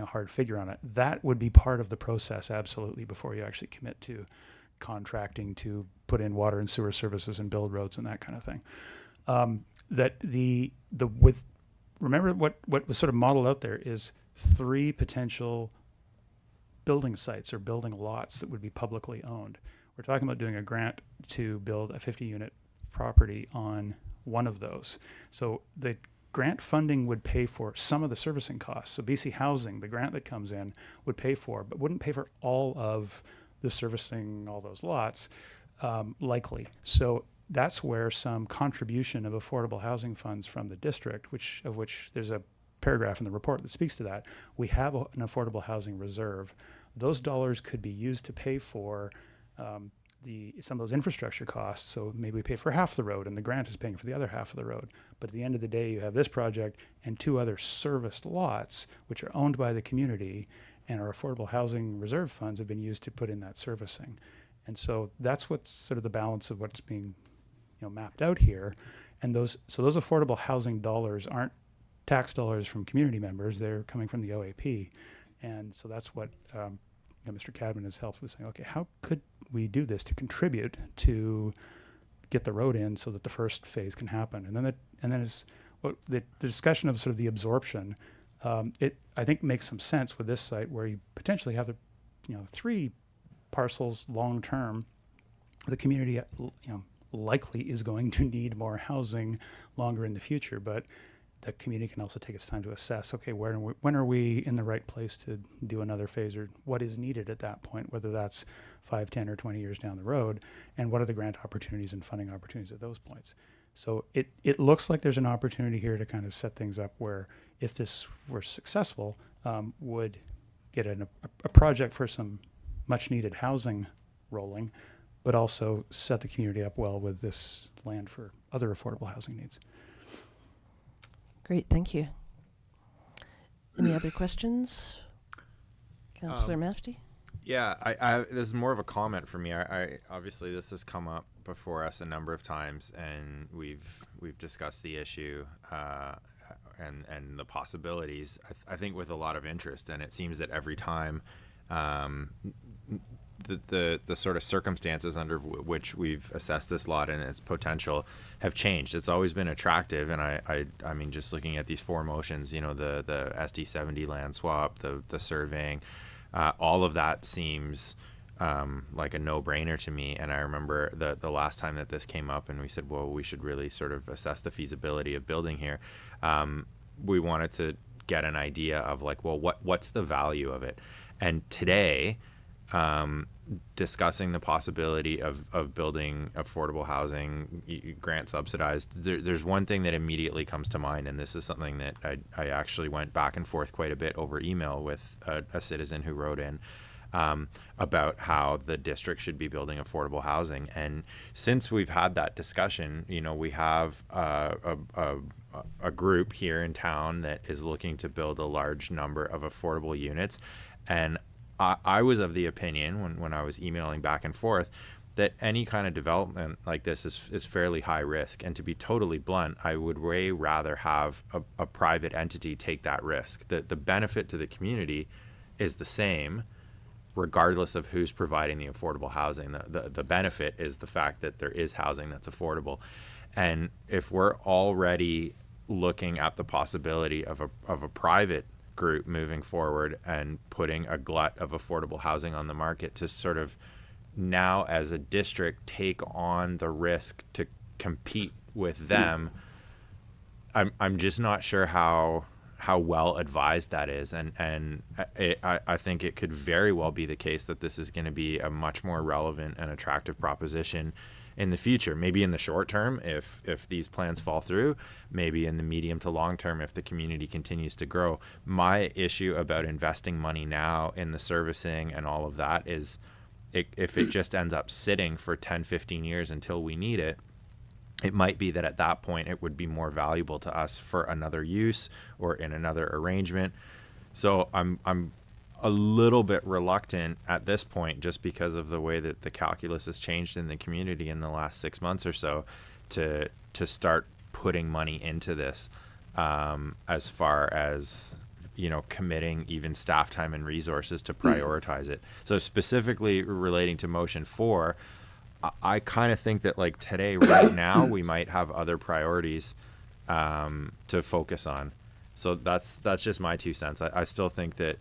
hard figure on it. That would be part of the process, absolutely, before you actually commit to contracting to put in water and sewer services and build roads and that kind of thing. Remember what was sort of modeled out there is 3 potential building sites or building lots that would be publicly owned. We're talking about doing a grant to build a 50-unit property on one of those. So the grant funding would pay for some of the servicing costs. So BC Housing, the grant that comes in, would pay for, but wouldn't pay for all of the servicing, all those lots, likely. So that's where some contribution of affordable housing funds from the district, of which there's a paragraph in the report that speaks to that. We have an affordable housing reserve. Those dollars could be used to pay for some of those infrastructure costs. So maybe we pay for half the road and the grant is paying for the other half of the road. But at the end of the day, you have this project and 2 other serviced lots, which are owned by the community, and our affordable housing reserve funds have been used to put in that servicing. And so that's what's sort of the balance of what's being mapped out here. And those affordable housing dollars aren't tax dollars from community members, they're coming from the OAP. And so that's what Mr. Cadman has helped with saying, okay, how could we do this to contribute to get the road in so that the first phase can happen? And then is what the discussion of sort of the absorption. It I think makes some sense with this site where you potentially have 3 parcels long term. The community likely is going to need more housing longer in the future, but the community can also take its time to assess, okay, when are we in the right place to do another phase, or what is needed at that point, whether that's 5, 10, or 20 years down the road, and what are the grant opportunities and funding opportunities at those points. So it looks like there's an opportunity here to kind of set things up where, if this were successful, would get a project for some much needed housing rolling, but also set the community up well with this land for other affordable housing needs. Great, thank you. Any other questions? Councillor Mafty? Yeah, I this is more of a comment for me. I obviously this has come up before us a number of times, and we've discussed the issue, and the possibilities, I think with a lot of interest. And it seems that every time the sort of circumstances under which we've assessed this lot and its potential have changed. It's always been attractive, and I mean, just looking at these 4 motions, you know, the SD70 land swap, the surveying, all of that seems like a no-brainer to me. And I remember the last time that this came up and we said, well, we should really sort of assess the feasibility of building here. We wanted to get an idea of like, well, what's the value of it? And today, discussing the possibility of building affordable housing, grant subsidized, there's one thing that immediately comes to mind, and this is something that I actually went back and forth quite a bit over email with a citizen who wrote in about how the district should be building affordable housing. And since we've had that discussion, you know, we have a group here in town that is looking to build a large number of affordable units. And I was of the opinion when I was emailing back and forth that any kind of development like this is fairly high risk. And to be totally blunt, I would way rather have a private entity take that risk. The benefit to the community is the same regardless of who's providing the affordable housing. The benefit is the fact that there is housing that's affordable. And if we're already looking at the possibility of a private group moving forward and putting a glut of affordable housing on the market, to sort of now as a district take on the risk to compete with them, I'm just not sure how well advised that is. And I think it could very well be the case that this is going to be a much more relevant and attractive proposition in the future, maybe in the short term if these plans fall through, maybe in the medium to long term if the community continues to grow. My issue about investing money now in the servicing and all of that is if it just ends up sitting for 10, 15 years until we need it, it might be that at that point it would be more valuable to us for another use or in another arrangement. So I'm a little bit reluctant at this point, just because of the way that the calculus has changed in the community in the last 6 months or so, to start putting money into this, as far as, you know, committing even staff time and resources to prioritize it. So specifically relating to motion 4, I kind of think that like today, right now, we might have other priorities to focus on. So that's just my 2 cents. I still think that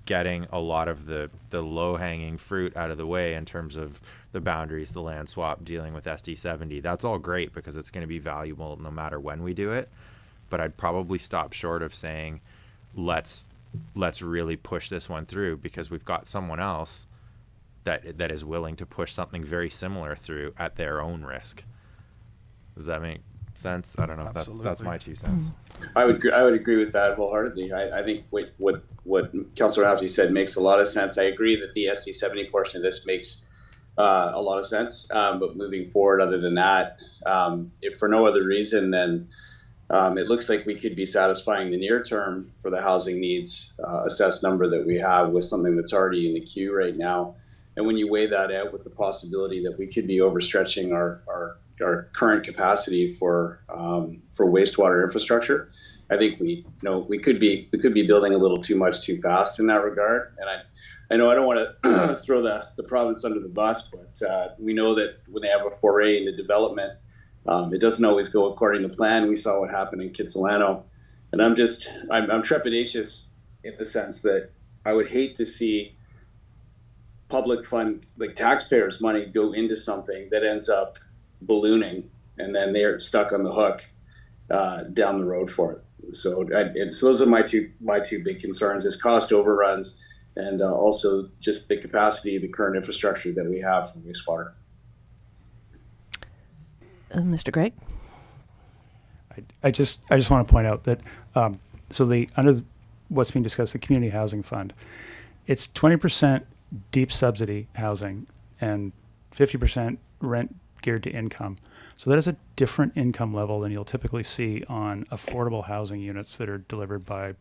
getting a lot of the low-hanging fruit out of the way in terms of the boundaries, the land swap, dealing with SD70, that's all great because it's going to be valuable no matter when we do it. But I'd probably stop short of saying, let's really push this one through, because we've got someone else that is willing to push something very similar through at their own risk. Does that make sense? I don't know. Absolutely. That's my 2 cents. I would agree with that wholeheartedly. I think what Councillor Rafferty said makes a lot of sense. I agree that the SD70 portion of this makes a lot of sense. But moving forward, other than that, if for no other reason than it looks like we could be satisfying the near term for the housing needs assessed number that we have with something that's already in the queue right now. And when you weigh that out with the possibility that we could be overstretching our current capacity for wastewater infrastructure, I think we could be building a little too much too fast in that regard. And I know I don't want to throw the province under the bus, but we know that when they have a foray into development, it doesn't always go according to plan. We saw what happened in Kitsilano, and I'm trepidatious in the sense that I would hate to see public fund, like taxpayers' money, go into something that ends up ballooning, and then they're stuck on the hook down the road for it. So those are my two big concerns: is cost overruns, and also just the capacity of the current infrastructure that we have for wastewater. Mr. Gregg? I just want to point out that under what's being discussed, the community housing fund, it's 20% deep subsidy housing and 50% rent geared to income. So that is a different income level than you'll typically see on affordable housing units that are delivered by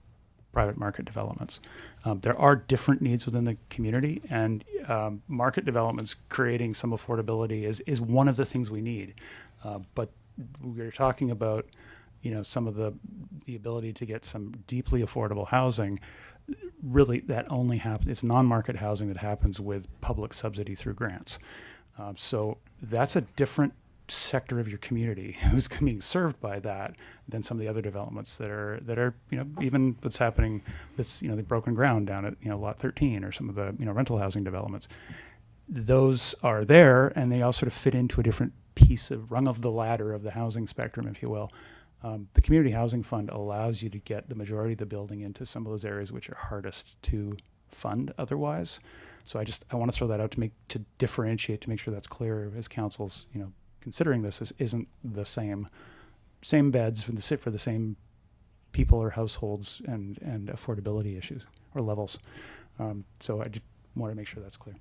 private market developments. There are different needs within the community, and market developments creating some affordability is one of the things we need. But we're talking about some of the ability to get some deeply affordable housing, really that only happens, it's non-market housing that happens with public subsidy through grants. So that's a different sector of your community who's being served by that than some of the other developments that are even what's happening that's the broken ground down at lot 13 or some of the rental housing developments. Those are there, and they all sort of fit into a different piece of rung of the ladder of the housing spectrum, if you will. The Community Housing Fund allows you to get the majority of the building into some of those areas which are hardest to fund otherwise. So I want to throw that out to differentiate, to make sure that's clear as council's considering this isn't the same beds for the same people or households and affordability issues or levels. So I just want to make sure that's clear.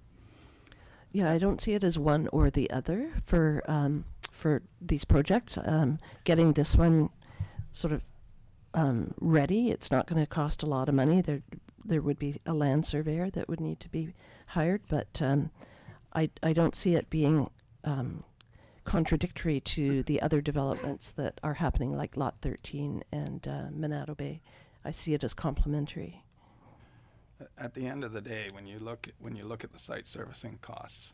Yeah, I don't see it as one or the other for these projects. Getting this one sort of ready, it's not going to cost a lot of money. There would be a land surveyor that would need to be hired, but I don't see it being contradictory to the other developments that are happening, like Lot 13 and Monado Bay. I see it as complementary. At the end of the day, when you look at the site servicing costs,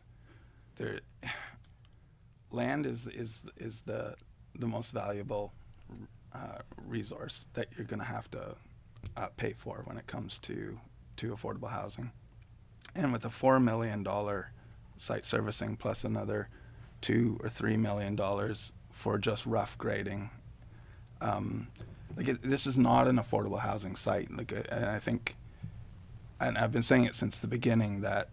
land is the most valuable resource that you're going to have to pay for when it comes to affordable housing. And with a $4 million site servicing plus another $2 or $3 million for just rough grading, this is not an affordable housing site. And I think, and I've been saying it since the beginning, that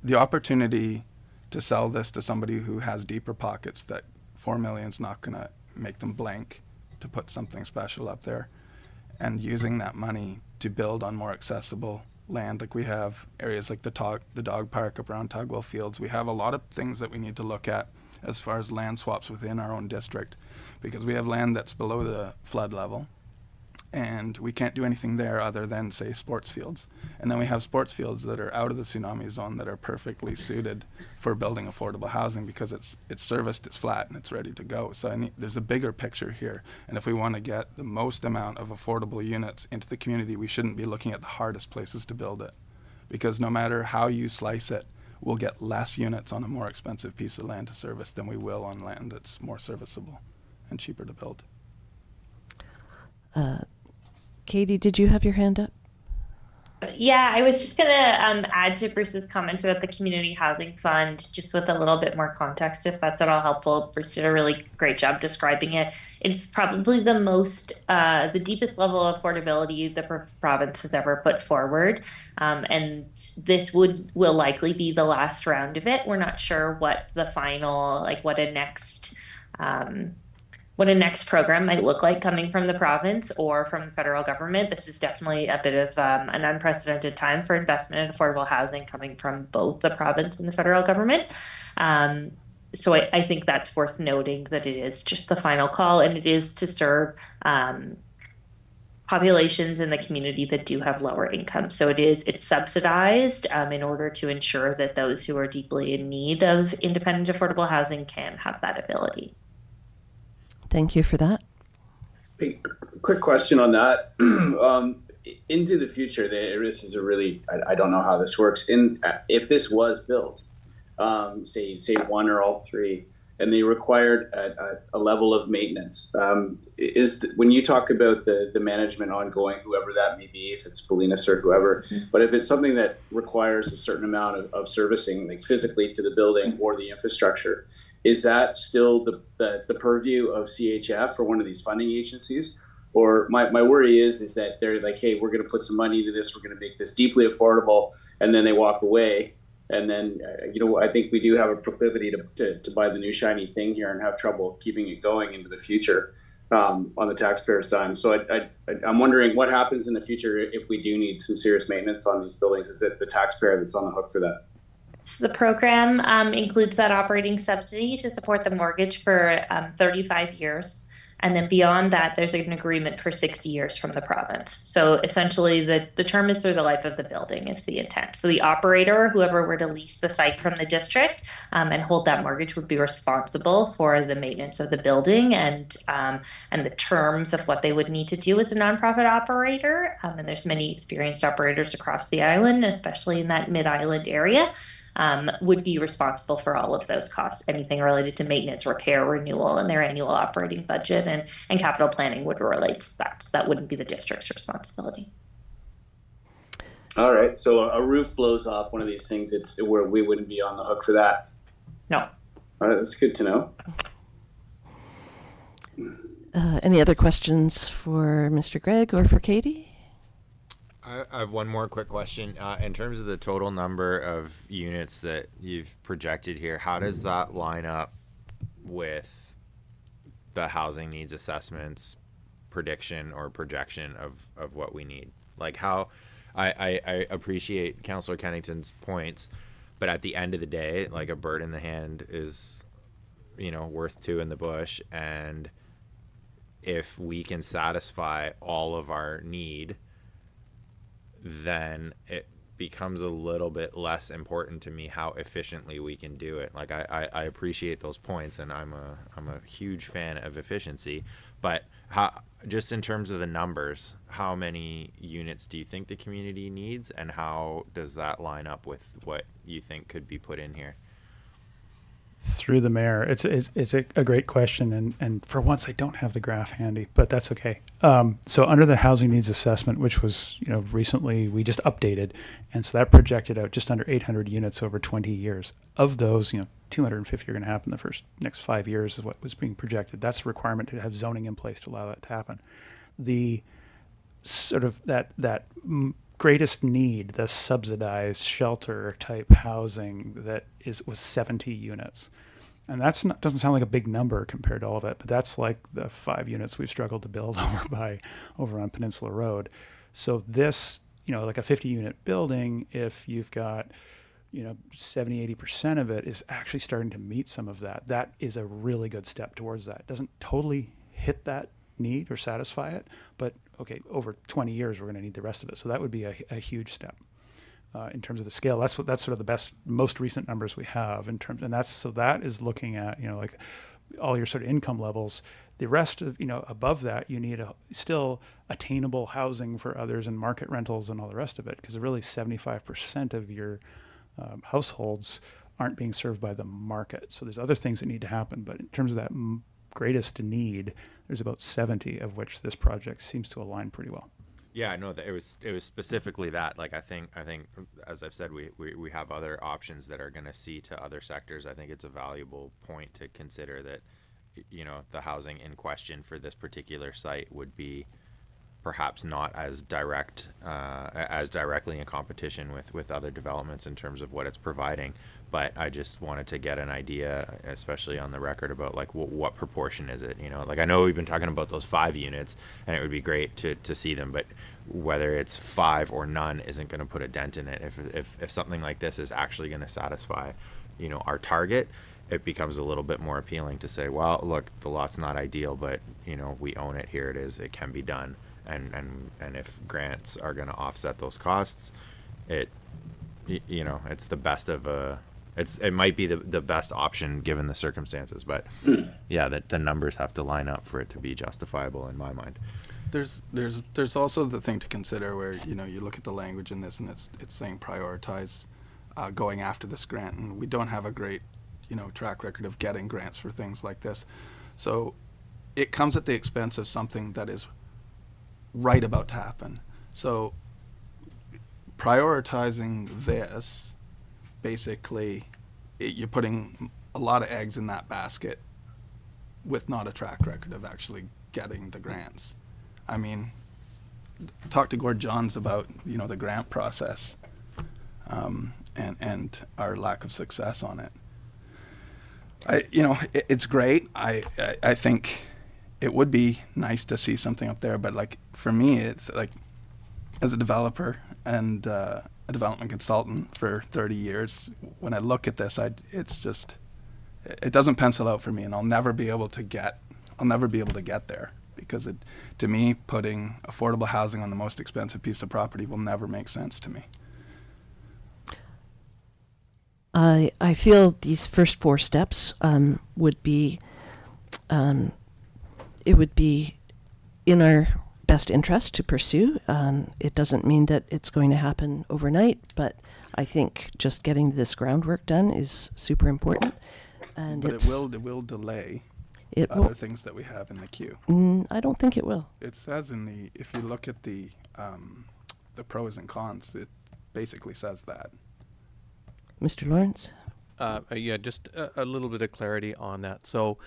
the opportunity to sell this to somebody who has deeper pockets, that $4 million is not going to make them blank to put something special up there, and using that money to build on more accessible land. Like we have areas like the dog park up around Tugwell Fields. We have a lot of things that we need to look at as far as land swaps within our own district, because we have land that's below the flood level and we can't do anything there other than, say, sports fields. And then we have sports fields that are out of the tsunami zone that are perfectly suited for building affordable housing because it's serviced, it's flat, and it's ready to go. So there's a bigger picture here. And if we want to get the most amount of affordable units into the community, we shouldn't be looking at the hardest places to build it. Because no matter how you slice it, we'll get less units on a more expensive piece of land to service than we will on land that's more serviceable and cheaper to build. Katie, did you have your hand up? Yeah, I was just going to add to Bruce's comments about the Community Housing Fund, just with a little bit more context, if that's at all helpful. Bruce did a really great job describing it. It's probably the deepest level of affordability the province has ever put forward. And this will likely be the last round of it. We're not sure what the final, what a next program might look like coming from the province or from the federal government. This is definitely a bit of an unprecedented time for investment in affordable housing coming from both the province and the federal government. So I think that's worth noting, that it is just the final call, and it is to serve populations in the community that do have lower income. So it's subsidized in order to ensure that those who are deeply in need of independent affordable housing can have that ability. Thank you for that. Hey, quick question on that. Into the future, this is a really, I don't know how this works. If this was built, say one or all three, and they required a level of maintenance, when you talk about the management ongoing, whoever that may be, if it's Polinas or whoever, but if it's something that requires a certain amount of servicing, like physically to the building or the infrastructure, is that still the purview of CHF or one of these funding agencies? Or my worry is that they're like, hey, we're going to put some money into this, we're going to make this deeply affordable, and then they walk away. And then, I think we do have a proclivity to buy the new shiny thing here and have trouble keeping it going into the future on the taxpayers' dime. So I'm wondering what happens in the future if we do need some serious maintenance on these buildings. Is it the taxpayer that's on the hook for that? So the program includes that operating subsidy to support the mortgage for 35 years. And then beyond that, there's an agreement for 60 years from the province. So essentially, the term is through the life of the building is the intent. So the operator, whoever were to lease the site from the district and hold that mortgage, would be responsible for the maintenance of the building and the terms of what they would need to do as a nonprofit operator. And there's many experienced operators across the island, especially in that mid-island area. Would be responsible for all of those costs, anything related to maintenance, repair, renewal, and their annual operating budget and capital planning would relate to that. So that wouldn't be the district's responsibility. All right. So a roof blows off one of these things. It's where we wouldn't be on the hook for that. No. All right. That's good to know. Any other questions for Mr. Gregg or for Katie? I have one more quick question. In terms of the total number of units that you've projected here, how does that line up with the housing needs assessments prediction or projection of what we need? Like how I appreciate Councillor Kennington's points, but at the end of the day, like a bird in the hand is, worth two in the bush. And if we can satisfy all of our need, then it becomes a little bit less important to me how efficiently we can do it. Like I appreciate those points, and I'm a huge fan of efficiency, but just in terms of the numbers, how many units do you think the community needs, and how does that line up with what you think could be put in here? Through the mayor, it's a great question, and for once I don't have the graph handy, but that's okay. So under the housing needs assessment, which was recently we just updated, and so that projected out just under 800 units over 20 years. Of those, 250 are going to happen the next 5 years is what was being projected. That's a requirement to have zoning in place to allow that to happen. The sort of that greatest need, the subsidized shelter type housing was 70 units. And doesn't sound like a big number compared to all of it, but that's like the 5 units we've struggled to build over on Peninsula Road. So this, like a 50 unit building, if you've got, 70-80% of it is actually starting to meet some of that. That is a really good step towards that. It doesn't totally hit that need or satisfy it, but okay, over 20 years we're going to need the rest of it. So that would be a huge step in terms of the scale. That's sort of the best, most recent numbers we have in terms, and that is looking at like all your sort of income levels. The rest of above that, you need still attainable housing for others and market rentals and all the rest of it, because really 75% of your households aren't being served by the market. So there's other things that need to happen, but in terms of that greatest need, there's about 70 of which this project seems to align pretty well. Yeah, I know that it was specifically that. Like I think as I've said, we have other options that are going to see to other sectors. I think it's a valuable point to consider that the housing in question for this particular site would be perhaps not as directly in competition with other developments in terms of what it's providing. But I just wanted to get an idea, especially on the record, about like what proportion is it? Like I know we've been talking about those 5 units, and it would be great to see them, but whether it's 5 or none isn't going to put a dent in it. If something like this is actually going to satisfy, our target, it becomes a little bit more appealing to say, well, look, the lot's not ideal, but we own it. Here it is. It can be done. And if grants are going to offset those costs, it's the best of it might be the best option given the circumstances, but yeah, the numbers have to line up for it to be justifiable in my mind. There's also the thing to consider where you look at the language in this, and it's saying prioritize going after this grant, and we don't have a great track record of getting grants for things like this, so it comes at the expense of something that is right about to happen. So prioritizing this, basically you're putting a lot of eggs in that basket with not a track record of actually getting the grants. I mean, talk to Gord Johns about the grant process and our lack of success on it. It's great. I think it would be nice to see something up there, but like for me, it's like as a developer and a development consultant for 30 years, when I look at this, it doesn't pencil out for me, and I'll never be able to get I'll never be able to get there, because to me, putting affordable housing on the most expensive piece of property will never make sense to me. I feel these first 4 steps would be, it would be in our best interest to pursue. It doesn't mean that it's going to happen overnight, but I think just getting this groundwork done is super important. And But it's, it will delay it other will, things that we have in the queue. I don't think it will. It says if you look at the pros and cons, it basically says that. Mr. Lawrence? Yeah, just a little bit of clarity on that. So,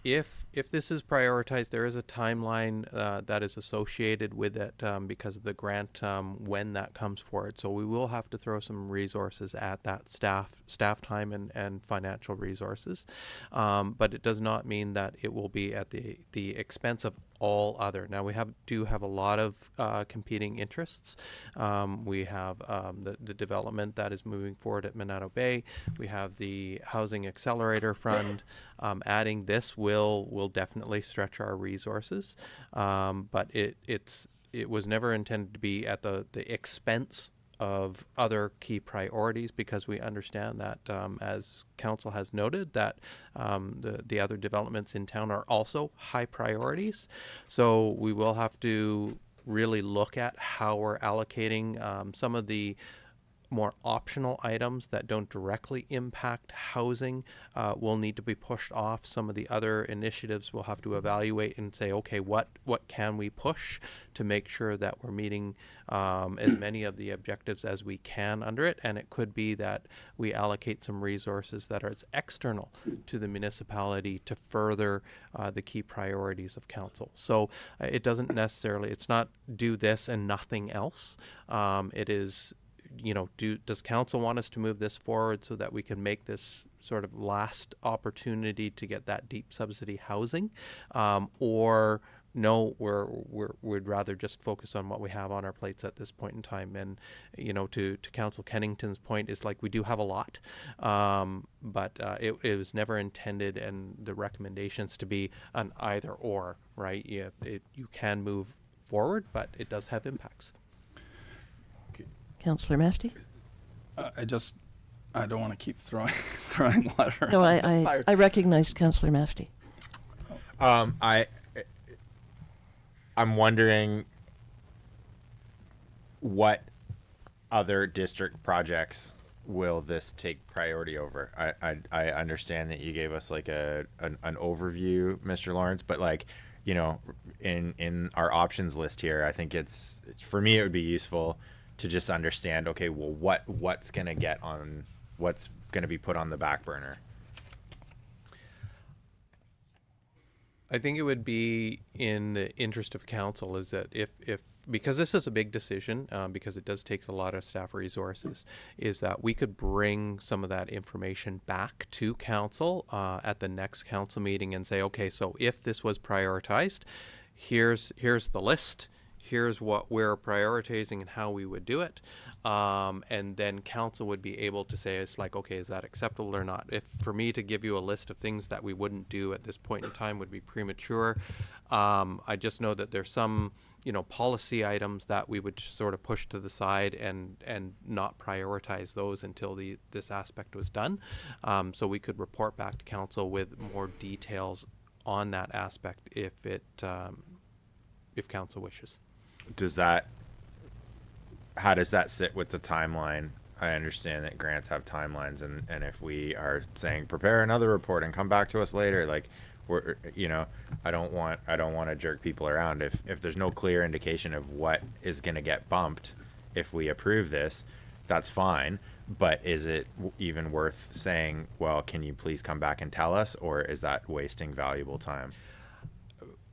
if this is prioritized, there is a timeline that is associated with it because of the grant when that comes forward. So we will have to throw some resources at that staff time and financial resources, but it does not mean that it will be at the expense of all other. Now we do have a lot of competing interests. We have the development that is moving forward at Monado Bay. We have the Housing Accelerator Fund. Adding this will definitely stretch our resources, but it was never intended to be at the expense of other key priorities, because we understand that, as council has noted, that the other developments in town are also high priorities. So we will have to really look at how we're allocating some of the more optional items that don't directly impact housing will need to be pushed off. Some of the other initiatives we'll have to evaluate and say, okay, what can we push to make sure that we're meeting as many of the objectives as we can under it. And it could be that we allocate some resources that are external to the municipality to further the key priorities of council. So it doesn't necessarily, it's not do this and nothing else. It is, does council want us to move this forward so that we can make this sort of last opportunity to get that deep subsidy housing, or no, we'd rather just focus on what we have on our plates at this point in time. And to Council Kennington's point, is like we do have a lot, but it was never intended, and the recommendations to be an either or, right? You can move forward, but it does have impacts. Councillor Mafty? I don't want to keep throwing water. No, on the fire. I recognized Councillor Mafty. I'm wondering what other district projects will this take priority over? I understand that you gave us like an overview, Mr. Lawrence, but in our options list here, I think for me it would be useful to just understand, okay, well, what's going to be put on the back burner? I think it would be in the interest of council is that if because this is a big decision, because it does take a lot of staff resources, is that we could bring some of that information back to council at the next council meeting and say, okay, so if this was prioritized, here's the list. Here's what we're prioritizing and how we would do it. And then council would be able to say, it's like, okay, is that acceptable or not? If for me to give you a list of things that we wouldn't do at this point in time would be premature. I just know that there's some, policy items that we would sort of push to the side and not prioritize those until this aspect was done. So we could report back to council with more details on that aspect if council wishes. How does that sit with the timeline? I understand that grants have timelines, and if we are saying prepare another report and come back to us later, like I don't want to jerk people around. If there's no clear indication of what is going to get bumped if we approve this, that's fine. But is it even worth saying, well, can you please come back and tell us, or is that wasting valuable time?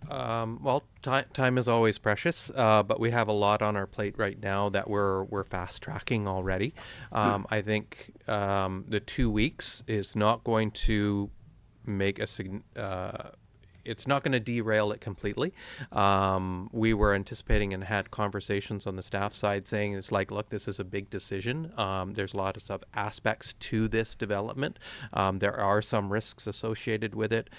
Well, time is always precious, but we have a lot on our plate right now that we're fast tracking already. I think the 2 weeks is not going to make it's not going to derail it completely. We were anticipating and had conversations on the staff side saying it's like, look, this is a big decision. There's a lot of aspects to this development. There are some risks associated with it.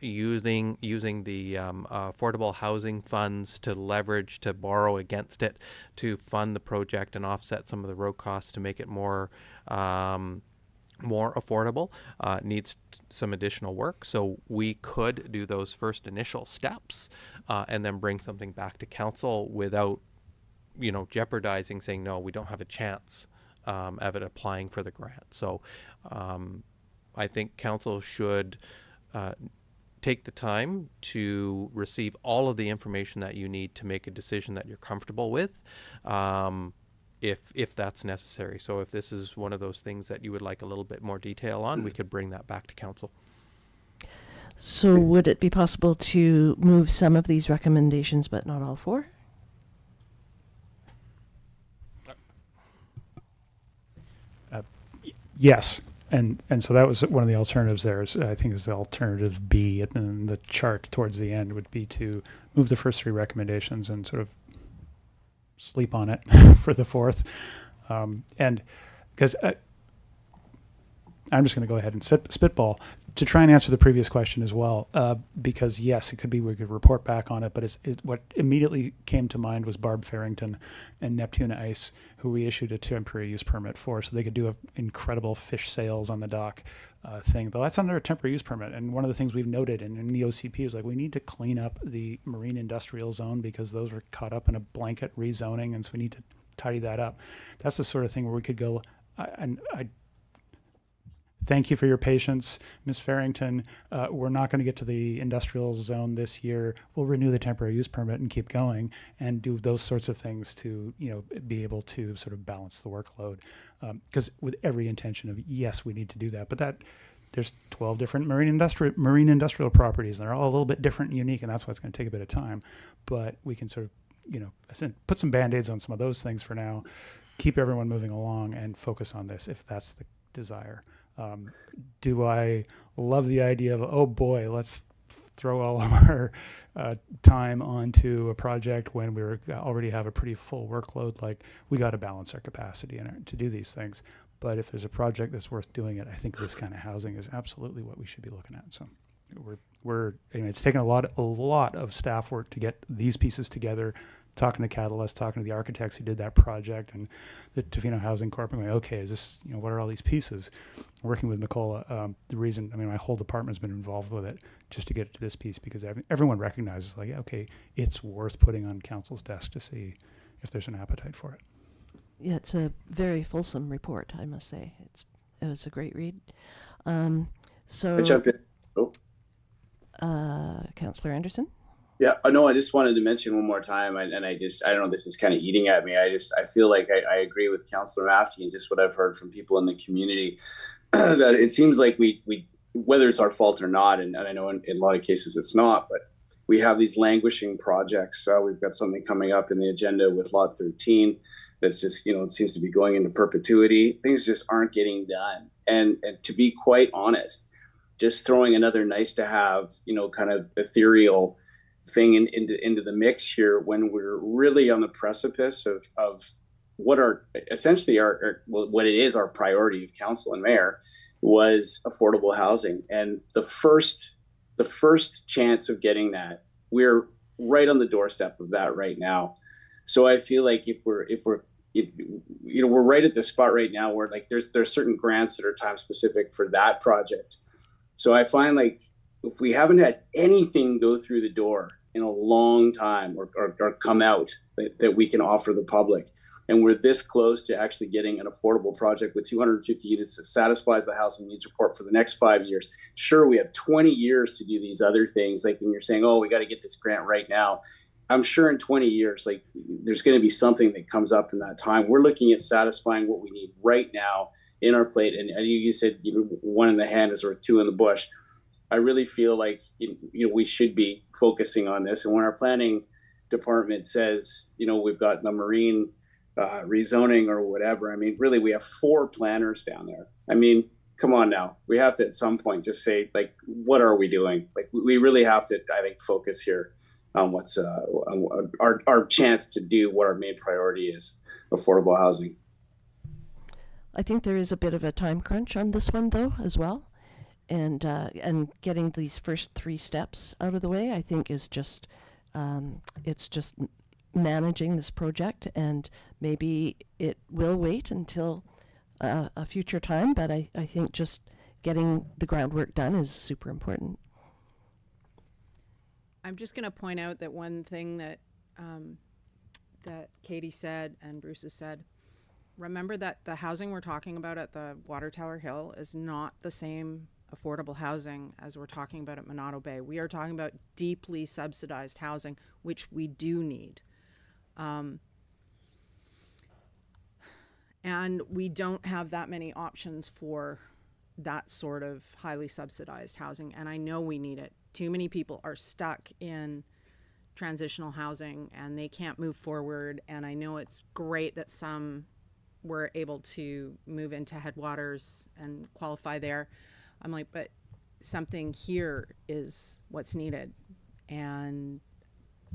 Using the affordable housing funds to leverage, to borrow against it, to fund the project and offset some of the road costs to make it more affordable, needs some additional work. So we could do those first initial steps and then bring something back to council without, jeopardizing, saying, no, we don't have a chance of it applying for the grant. So I think council should take the time to receive all of the information that you need to make a decision that you're comfortable with. If that's necessary. So if this is one of those things that you would like a little bit more detail on, we could bring that back to council. So would it be possible to move some of these recommendations, but not all 4? Yes. And so that was one of the alternatives there. I think is the alternative B in the chart towards the end would be to move the first 3 recommendations and sort of sleep on it for the 4th. And because I'm just going to go ahead and spitball to try and answer the previous question as well, because yes, it could be we could report back on it, but what immediately came to mind was Barb Farrington and Neptune Ice, who we issued a temporary use permit for, so they could do incredible fish sales on the dock thing. Though that's under a temporary use permit, and one of the things we've noted in the OCP is like we need to clean up the marine industrial zone because those were caught up in a blanket rezoning, and so we need to tidy that up. That's the sort of thing where we could go, and I thank you for your patience, Ms. Farrington. We're not going to get to the industrial zone this year. We'll renew the temporary use permit and keep going and do those sorts of things to, be able to sort of balance the workload. Because with every intention of, yes, we need to do that. But there's 12 different marine industrial properties, and they're all a little bit different and unique, and that's why it's going to take a bit of time. But we can sort of, put some Band-Aids on some of those things for now, keep everyone moving along, and focus on this if that's the desire. Do I love the idea of, oh boy, let's throw all of our time onto a project when we already have a pretty full workload? Like, we got to balance our capacity to do these things. But if there's a project that's worth doing it, I think this kind of housing is absolutely what we should be looking at. So it's taken a lot of staff work to get these pieces together, talking to Catalyst, talking to the architects who did that project, and the Tofino Housing Corp. And going, okay, is this, what are all these pieces? Working with Nicola, the reason, my whole department's been involved with it just to get it to this piece, because everyone recognizes, like, okay, it's worth putting on council's desk to see if there's an appetite for it. Yeah, it's a very fulsome report, I must say. It was a great read. Councillor Anderson? Yeah, no, I just wanted to mention one more time, and I don't know, this is kind of eating at me. I feel like I agree with Councillor Mafty and just what I've heard from people in the community, that it seems like we whether it's our fault or not, and I know in a lot of cases it's not, but we have these languishing projects. We've got something coming up in the agenda with Lot 13 that's just, it seems to be going into perpetuity. Things just aren't getting done. And to be quite honest, just throwing another nice to have, kind of ethereal thing into the mix here when we're really on the precipice of what are essentially what it is our priority of council and mayor was affordable housing. And the first chance of getting that, we're right on the doorstep of that right now. So I feel like if we're right at the spot right now where like there's certain grants that are time specific for that project. So I find like if we haven't had anything go through the door in a long time or come out that we can offer the public, and we're this close to actually getting an affordable project with 250 units that satisfies the housing needs report for the next 5 years. Sure, we have 20 years to do these other things. Like when you're saying, oh, we got to get this grant right now. I'm sure in 20 years, like there's going to be something that comes up in that time. We're looking at satisfying what we need right now in our plate. And you said one in the hand is worth two in the bush. I really feel like we should be focusing on this. And when our planning department says, we've got the marine rezoning or whatever, really we have 4 planners down there. come on now. We have to at some point just say, like, what are we doing? Like, we really have to, I think, focus here on what's on our chance to do what our main priority is, affordable housing. I think there is a bit of a time crunch on this one, though, as well. And getting these first 3 steps out of the way, I think, is just it's just managing this project, and maybe it will wait until a future time. But I think just getting the groundwork done is super important. I'm just going to point out that one thing that that Katie said and Bruce has said. Remember that the housing we're talking about at the Water Tower Hill is not the same affordable housing as we're talking about at Monado Bay. We are talking about deeply subsidized housing, which we do need. And we don't have that many options for that sort of highly subsidized housing. And I know we need it. Too many people are stuck in transitional housing and they can't move forward. And I know it's great that some were able to move into Headwaters and qualify there. I'm like, but something here is what's needed. And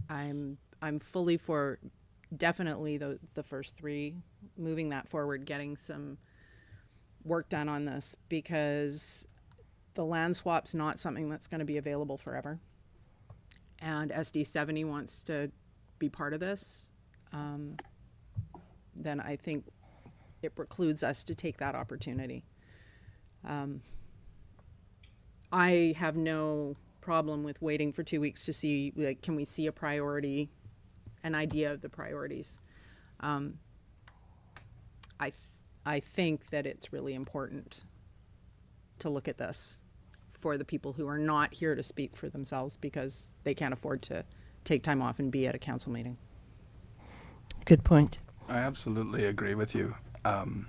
I'm fully for definitely the first 3, moving that forward, getting some work done on this, because the land swap's not something that's going to be available forever. And SD70 wants to be part of this, then I think it precludes us to take that opportunity. I have no problem with waiting for 2 weeks to see, like, can we see a priority, an idea of the priorities. I think that it's really important to look at this for the people who are not here to speak for themselves because they can't afford to take time off and be at a council meeting. Good point. I absolutely agree with you. And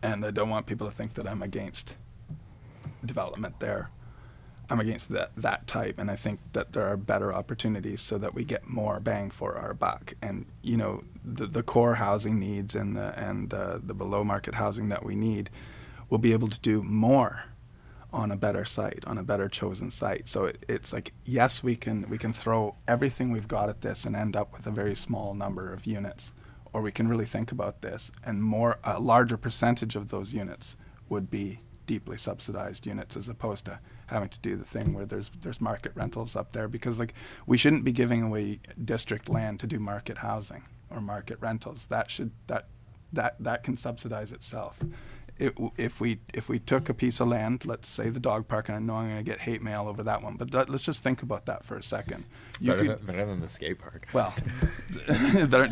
I don't want people to think that I'm against development there. I'm against that type, and I think that there are better opportunities so that we get more bang for our buck. And you know, the core housing needs and the below market housing that we need, we'll be able to do more on a better site, on a better chosen site. So it's like, yes, we can throw everything we've got at this and end up with a very small number of units, or we can really think about this, and a larger percentage of those units would be deeply subsidized units, as opposed to having to do the thing where there's market rentals up there, because like we shouldn't be giving away district land to do market housing or market rentals. That can subsidize itself. If we took a piece of land, let's say the dog park, and I know I'm going to get hate mail over that one, but let's just think about that for a second. Better than the skate park. Well,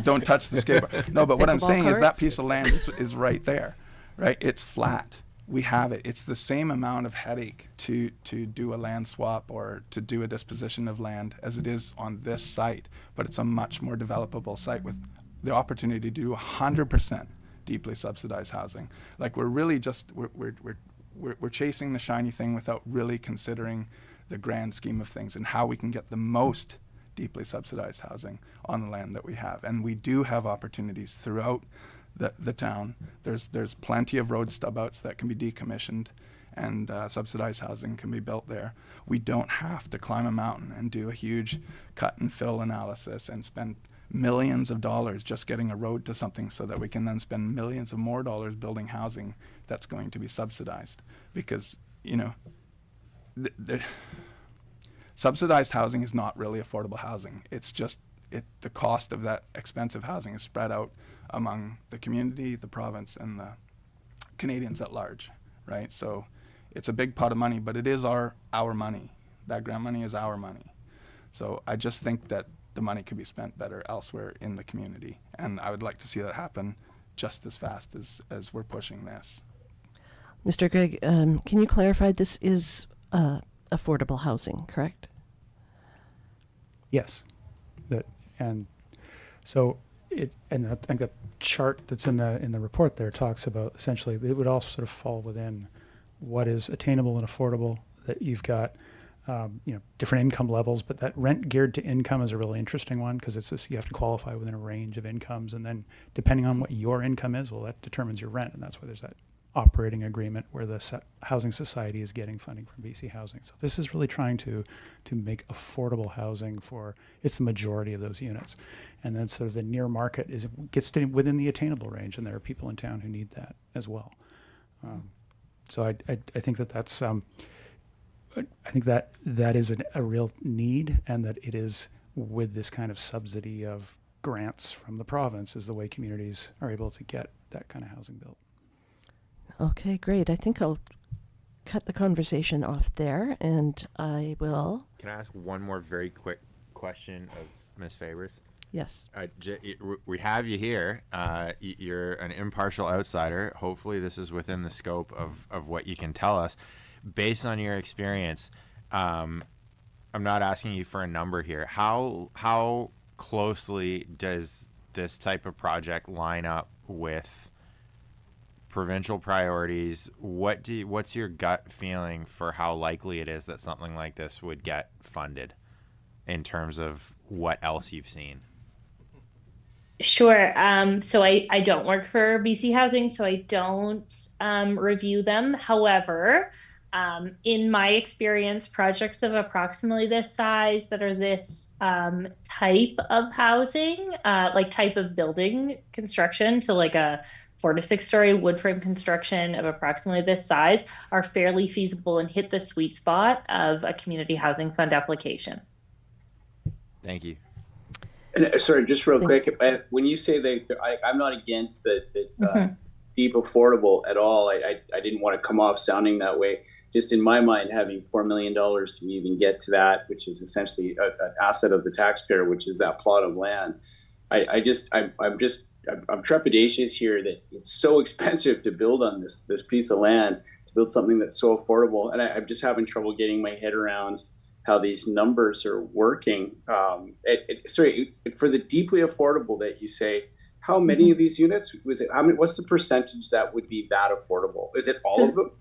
don't touch the skate park. No, but what I'm saying is that piece of land is right there, right? It's flat. We have it. It's the same amount of headache to do a land swap or to do a disposition of land as it is on this site, but it's a much more developable site with the opportunity to do 100% deeply subsidized housing. Like we're really just we're chasing the shiny thing without really considering the grand scheme of things and how we can get the most deeply subsidized housing on the land that we have. And we do have opportunities throughout the town. There's plenty of road stub outs that can be decommissioned, and subsidized housing can be built there. We don't have to climb a mountain and do a huge cut and fill analysis and spend millions of dollars just getting a road to something so that we can then spend millions of more dollars building housing that's going to be subsidized. Because, you know, the subsidized housing is not really affordable housing. It's just the cost of that expensive housing is spread out among the community, the province, and the Canadians at large, right? So it's a big pot of money, but it is our money. That grant money is our money. So I just think that the money could be spent better elsewhere in the community. And I would like to see that happen just as fast as we're pushing this. Mr. Gregg, can you clarify, this is affordable housing, correct? Yes. And so and I think the chart that's in the report there talks about essentially it would all sort of fall within what is attainable and affordable, that you've got different income levels, but that rent geared to income is a really interesting one, because it's this, you have to qualify within a range of incomes, and then depending on what your income is, well, that determines your rent, and that's why there's that operating agreement where the Housing Society is getting funding from BC Housing. So this is really trying to make affordable housing it's the majority of those units. And then sort of the near market gets to within the attainable range, and there are people in town who need that as well. So I think that's I think that is a real need, and that it is with this kind of subsidy of grants from the province is the way communities are able to get that kind of housing built. Okay, great. I think I'll cut the conversation off there, and I will. Can I ask one more very quick question of Ms. Favors? Yes. We have you here. You're an impartial outsider. Hopefully this is within the scope of what you can tell us. Based on your experience, I'm not asking you for a number here. How closely does this type of project line up with provincial priorities? What's your gut feeling for how likely it is that something like this would get funded in terms of what else you've seen? Sure. So I don't work for BC Housing, so I don't review them. However, in my experience, projects of approximately this size that are this type of housing, like type of building construction, so like a 4 to 6 story wood frame construction of approximately this size, are fairly feasible and hit the sweet spot of a community housing fund application. Thank you. And, sorry, just real quick. When you say I'm not against the deep affordable at all. I didn't want to come off sounding that way. Just in my mind, having $4 million to even get to that, which is essentially an asset of the taxpayer, which is that plot of land. I'm trepidatious here that it's so expensive to build on this piece of land, to build something that's so affordable. And I'm just having trouble getting my head around how these numbers are working. For the deeply affordable that you say, how many of these units was it? What's the percentage that would be that affordable? Is it all of them?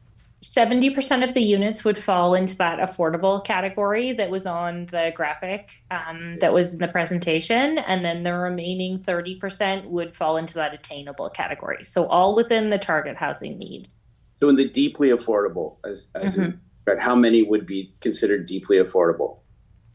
70% of the units would fall into that affordable category that was on the graphic that was in the presentation. And then the remaining 30% would fall into that attainable category. So all within the target housing need. So in the deeply affordable, how many would be considered deeply affordable?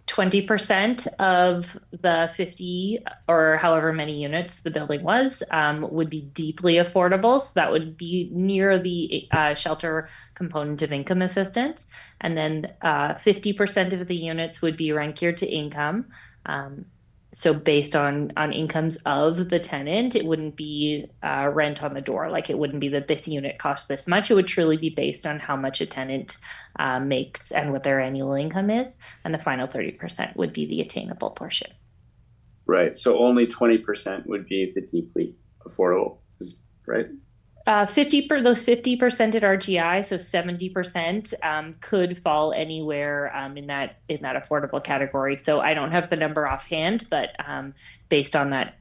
20% of the 50 or however many units the building was would be deeply affordable. So that would be near the shelter component of income assistance. And then 50% of the units would be rent geared to income. So based on incomes of the tenant, it wouldn't be rent on the door. Like it wouldn't be that this unit costs this much. It would truly be based on how much a tenant makes and what their annual income is. And the final 30% would be the attainable portion. Right. So only 20% would be the deeply affordable, right? 50% at RGI, so 70% could fall anywhere in that affordable category. So I don't have the number offhand, but based on that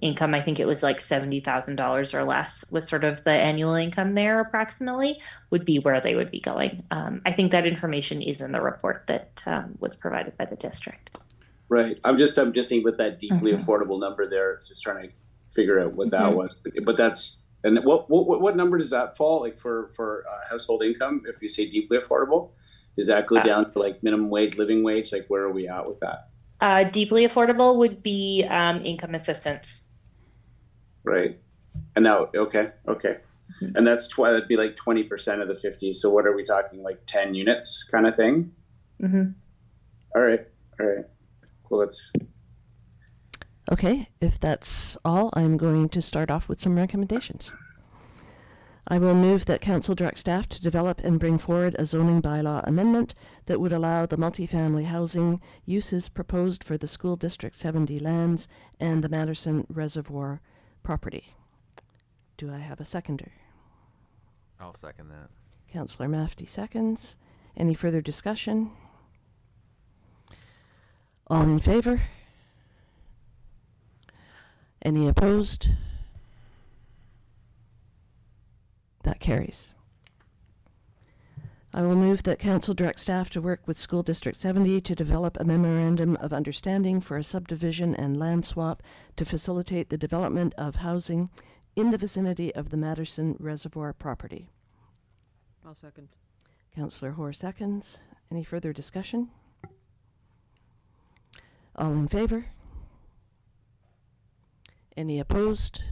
income, I think it was like $70,000 or less was sort of the annual income there approximately would be where they would be going. I think that information is in the report that was provided by the district. Right. I'm just thinking with that deeply affordable number there, just trying to figure out what that was. But that's. And what number does that fall like for household income? If you say deeply affordable, does that go down to like minimum wage, living wage? Like where are we at with that? Deeply affordable would be income assistance. Right. And now, okay. And that'd be like 20% of the 50. So what are we talking, like 10 units kind of thing? All right. Well, let's. Okay, if that's all, I'm going to start off with some recommendations. I will move that council direct staff to develop and bring forward a zoning bylaw amendment that would allow the multifamily housing uses proposed for the School District 70 lands and the Matterson Reservoir property. Do I have a seconder? I'll second that. Councillor Mafty seconds. Any further discussion? All in favor? Any opposed? That carries. I will move that council direct staff to work with School District 70 to develop a memorandum of understanding for a subdivision and land swap to facilitate the development of housing in the vicinity of the Matterson Reservoir property. I'll second. Councillor Hoare seconds. Any further discussion? All in favor? Any opposed?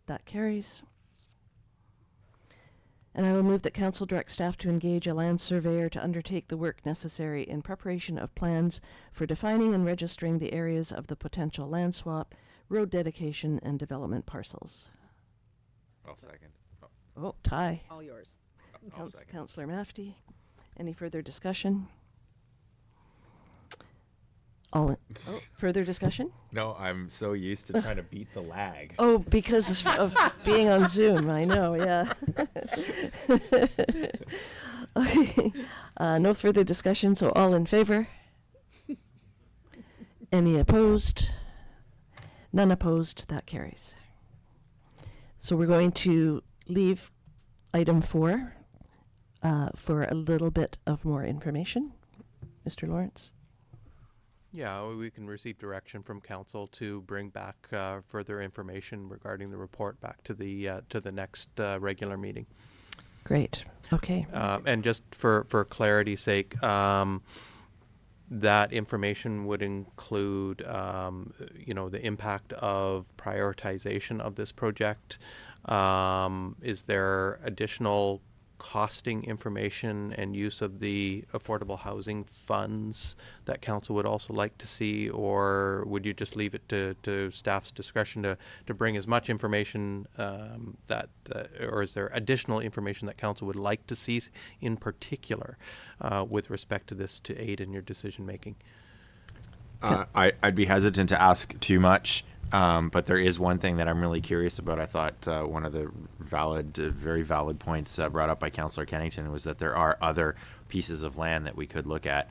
That carries. And I will move that council direct staff to engage a land surveyor to undertake the work necessary in preparation of plans for defining and registering the areas of the potential land swap, road dedication, and development parcels. I'll second. Oh, tie. All yours. I'll second. Councillor Mafty. Any further discussion? Further discussion? No, I'm so used to trying to beat the lag. Oh, because of being on Zoom, I know, yeah. Okay. No further discussion, so all in favor? Any opposed? None opposed, that carries. So we're going to leave item 4 for a little bit of more information. Mr. Lawrence? Yeah, we can receive direction from council to bring back further information regarding the report back to the next regular meeting. Great, okay. And just for clarity's sake, that information would include, the impact of prioritization of this project. Is there additional costing information and use of the affordable housing funds that council would also like to see, or would you just leave it to staff's discretion to bring as much information or is there additional information that council would like to see in particular with respect to this to aid in your decision making? I'd be hesitant to ask too much. But there is one thing that I'm really curious about. I thought one of the very valid points brought up by Councillor Kennington was that there are other pieces of land that we could look at.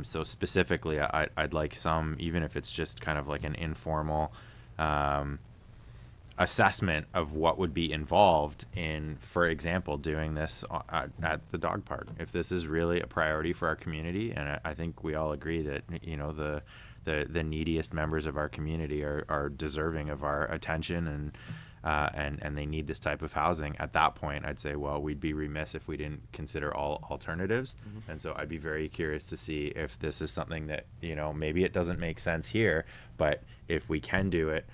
So specifically, I'd like some, even if it's just kind of like an informal assessment of what would be involved in, for example, doing this at the dog park. If this is really a priority for our community, and I think we all agree that, the neediest members of our community are deserving of our attention and they need this type of housing. At that point, I'd say, well, we'd be remiss if we didn't consider all alternatives. Mm-hmm. And so I'd be very curious to see if this is something that, maybe it doesn't make sense here, but if we can do it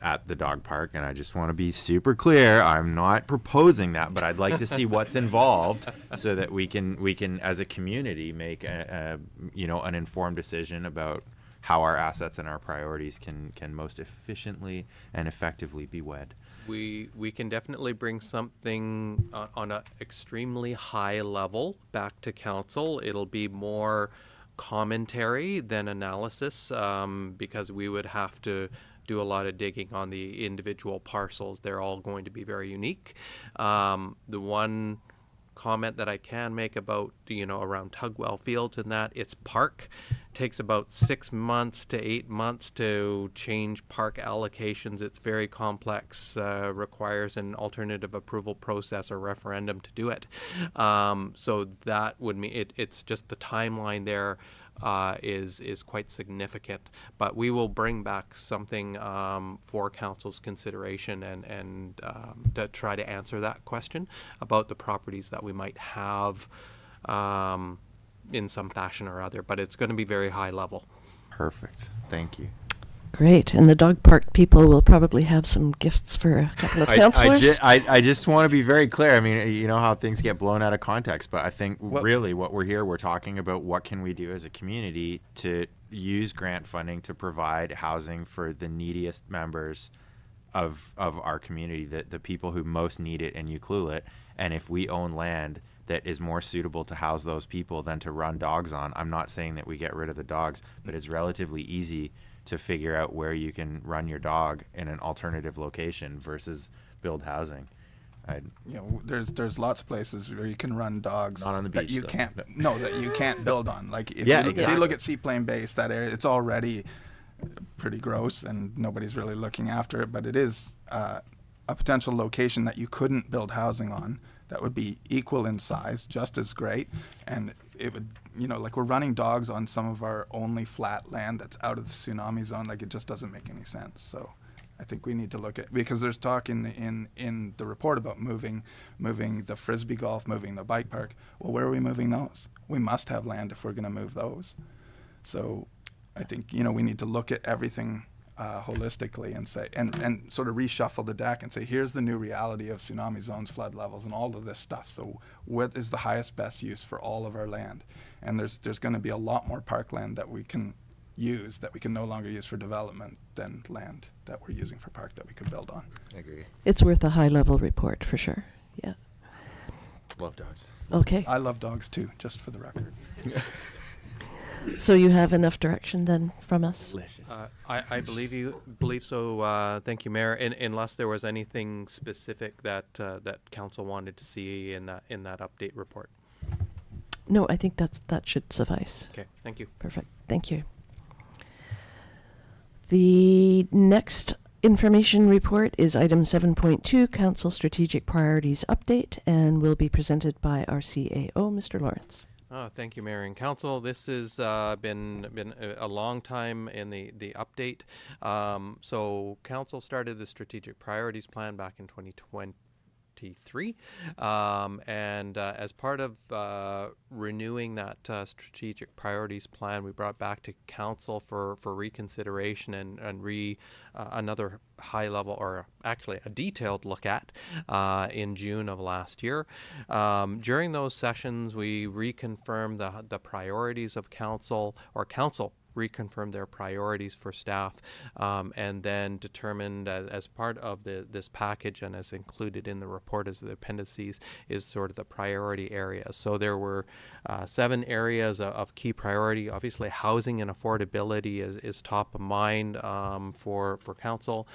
at the dog park, and I just want to be super clear, I'm not proposing that, but I'd like to see what's involved so that we can as a community make an informed decision about how our assets and our priorities can most efficiently and effectively be wed. We can definitely bring something on an extremely high level back to council. It'll be more commentary than analysis because we would have to do a lot of digging on the individual parcels. They're all going to be very unique. The one comment that I can make about, around Tugwell Fields and that, it's park. It takes about 6 months to 8 months to change park allocations. It's very complex, requires an alternative approval process or referendum to do it. So that would mean it's just the timeline there is quite significant, but we will bring back something for council's consideration and to try to answer that question about the properties that we might have in some fashion or other, but it's going to be very high level. Perfect. Thank you. Great. And the dog park people will probably have some gifts for a couple of councillors. I just want to be very clear. I mean, you know how things get blown out of context, but I think really what we're talking about, what can we do as a community to use grant funding to provide housing for the neediest members of our community, the people who most need it in Ucluelet. And if we own land that is more suitable to house those people than to run dogs on, I'm not saying that we get rid of the dogs, but it's relatively easy to figure out where you can run your dog in an alternative location versus build housing. There's lots of places where you can run dogs. Not on the beach, that you can't build on. Like if exactly. you look at Seaplane Base, that area, it's already pretty gross and nobody's really looking after it, but it is a potential location that you couldn't build housing on that would be equal in size, just as great, and it would, like we're running dogs on some of our only flat land that's out of the tsunami zone. Like it just doesn't make any sense. So I think we need to look at, because there's talk in the report about moving the frisbee golf, moving the bike park. Well, where are we moving those? We must have land if we're going to move those. So I think, we need to look at everything holistically and say, and sort of reshuffle the deck and say, here's the new reality of tsunami zones, flood levels, and all of this stuff. So what is the highest best use for all of our land? And there's going to be a lot more parkland that we can use that we can no longer use for development than land that we're using for park that we could build on. I agree. It's worth a high-level report for sure. Yeah. Love dogs. Okay. I love dogs too, just for the record. So you have enough direction then from us? Delicious. I believe so. Thank you, Mayor. Unless there was anything specific that council wanted to see in that update report. No, I think that should suffice. Okay, thank you. Perfect. Thank you. The next information report is item 7.2, Council Strategic Priorities Update, and will be presented by our CAO, Mr. Lawrence. Thank you, Mayor and Council. This has been a long time in the update. So Council started the Strategic Priorities Plan back in 2023. And as part of renewing that strategic priorities plan, we brought back to council for reconsideration and another high level, or actually a detailed look at in June of last year. During those sessions, we reconfirmed the priorities of council, or council reconfirmed their priorities for staff, and then determined as part of this package and as included in the report as the appendices is sort of the priority areas. So there were 7 areas of key priority. Obviously, housing and affordability is top of mind for council.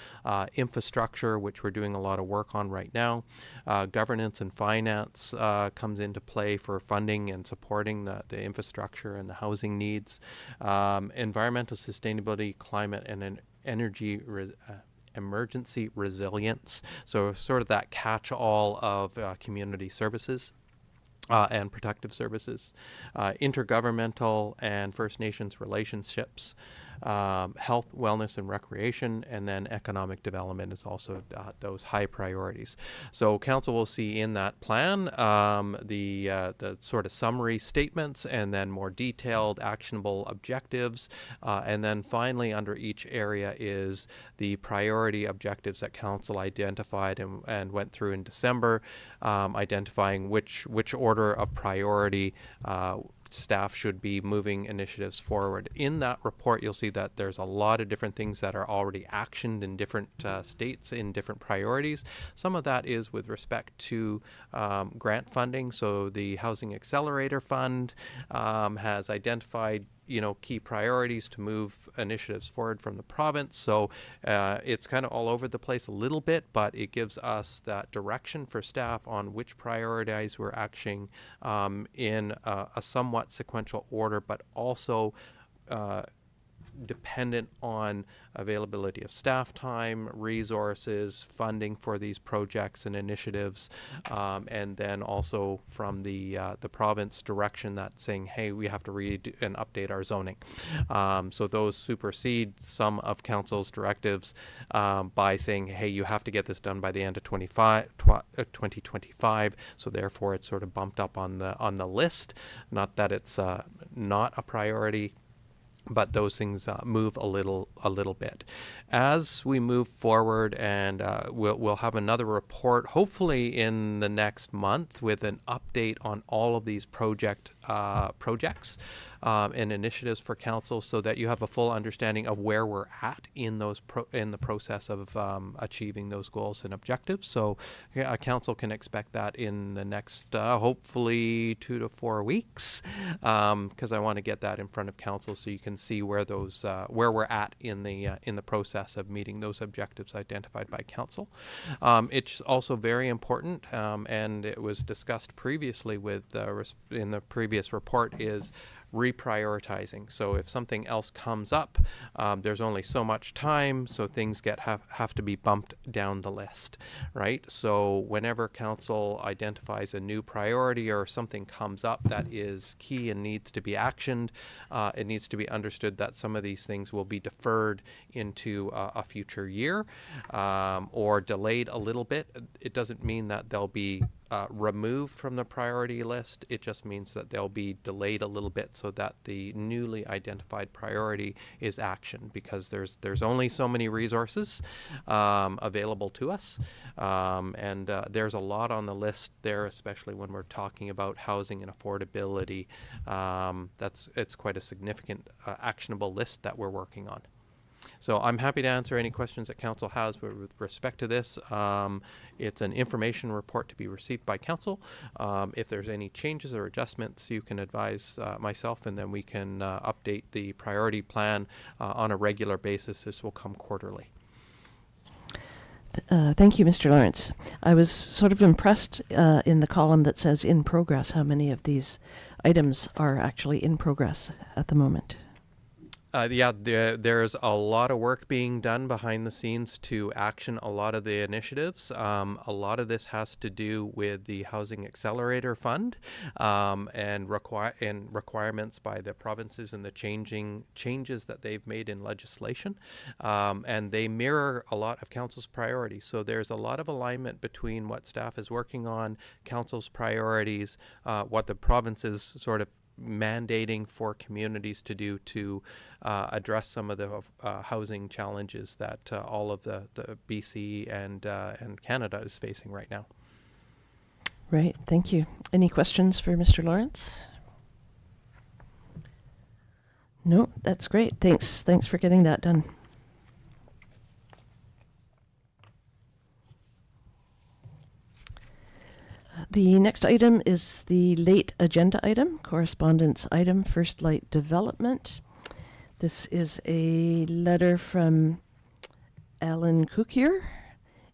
Infrastructure, which we're doing a lot of work on right now. Governance and finance comes into play for funding and supporting the infrastructure and the housing needs. Environmental sustainability, climate, and an energy emergency resilience. So sort of that catch-all of community services. And protective services, intergovernmental and First Nations relationships, health, wellness, and recreation, and then economic development is also those high priorities. So council will see in that plan the sort of summary statements and then more detailed actionable objectives. And then finally under each area is the priority objectives that council identified and went through in December, identifying which order of priority staff should be moving initiatives forward. In that report, you'll see that there's a lot of different things that are already actioned in different states in different priorities. Some of that is with respect to grant funding. So the Housing Accelerator Fund has identified key priorities to move initiatives forward from the province. So it's kind of all over the place a little bit, but it gives us that direction for staff on which priorities we're actioning in a somewhat sequential order, but also dependent on availability of staff time, resources, funding for these projects and initiatives, and then also from the province direction that's saying, hey, we have to read and update our zoning. So those supersede some of council's directives by saying, hey, you have to get this done by the end of 2025. So therefore, it's sort of bumped up on the list. Not that it's not a priority, but those things move a little bit. As we move forward, and we'll have another report, hopefully in the next month, with an update on all of these projects and initiatives for council, so that you have a full understanding of where we're at in those in the process of achieving those goals and objectives. So council can expect that in the next hopefully 2 to 4 weeks, because I want to get that in front of council so you can see where those where we're at in the process of meeting those objectives identified by council. It's also very important, and it was discussed previously with in the previous report, is reprioritizing. So if something else comes up, there's only so much time, so things have to be bumped down the list, right? So whenever council identifies a new priority or something comes up that is key and needs to be actioned, it needs to be understood that some of these things will be deferred into a future year, or delayed a little bit. It doesn't mean that they'll be removed from the priority list. It just means that they'll be delayed a little bit so that the newly identified priority is actioned, because there's only so many resources available to us, and there's a lot on the list there, especially when we're talking about housing and affordability. It's quite a significant actionable list that we're working on. So I'm happy to answer any questions that council has with respect to this. It's an information report to be received by council. If there's any changes or adjustments, you can advise myself, and then we can update the priority plan on a regular basis. This will come quarterly. Thank you, Mr. Lawrence. I was sort of impressed in the column that says in progress, how many of these items are actually in progress at the moment. There's a lot of work being done behind the scenes to action a lot of the initiatives. A lot of this has to do with the Housing Accelerator Fund and requirements by the provinces and the changes that they've made in legislation. And they mirror a lot of council's priorities. So there's a lot of alignment between what staff is working on, council's priorities, what the province is sort of mandating for communities to do to address some of the housing challenges that all of the BC and Canada is facing right now. Right, thank you. Any questions for Mr. Lawrence? No, that's great. Thanks for getting that done. The next item is the late agenda item, correspondence item, First Light Development. This is a letter from Alan Cookier,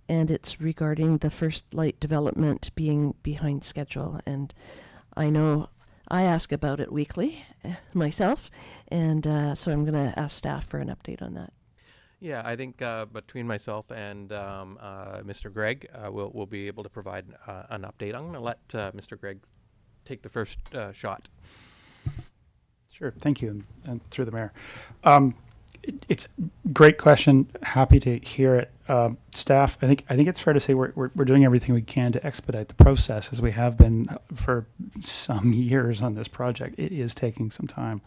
and it's regarding the First Light Development being behind schedule. And I know I ask about it weekly myself, and so I'm going to ask staff for an update on that. Yeah, I think between myself and Mr. Gregg, we'll be able to provide an update. I'm going to let Mr. Gregg take the first shot. Sure, thank you, and through the mayor. It's a great question. Happy to hear it. Staff, I think it's fair to say we're doing everything we can to expedite the process, as we have been for some years on this project. It is taking some time.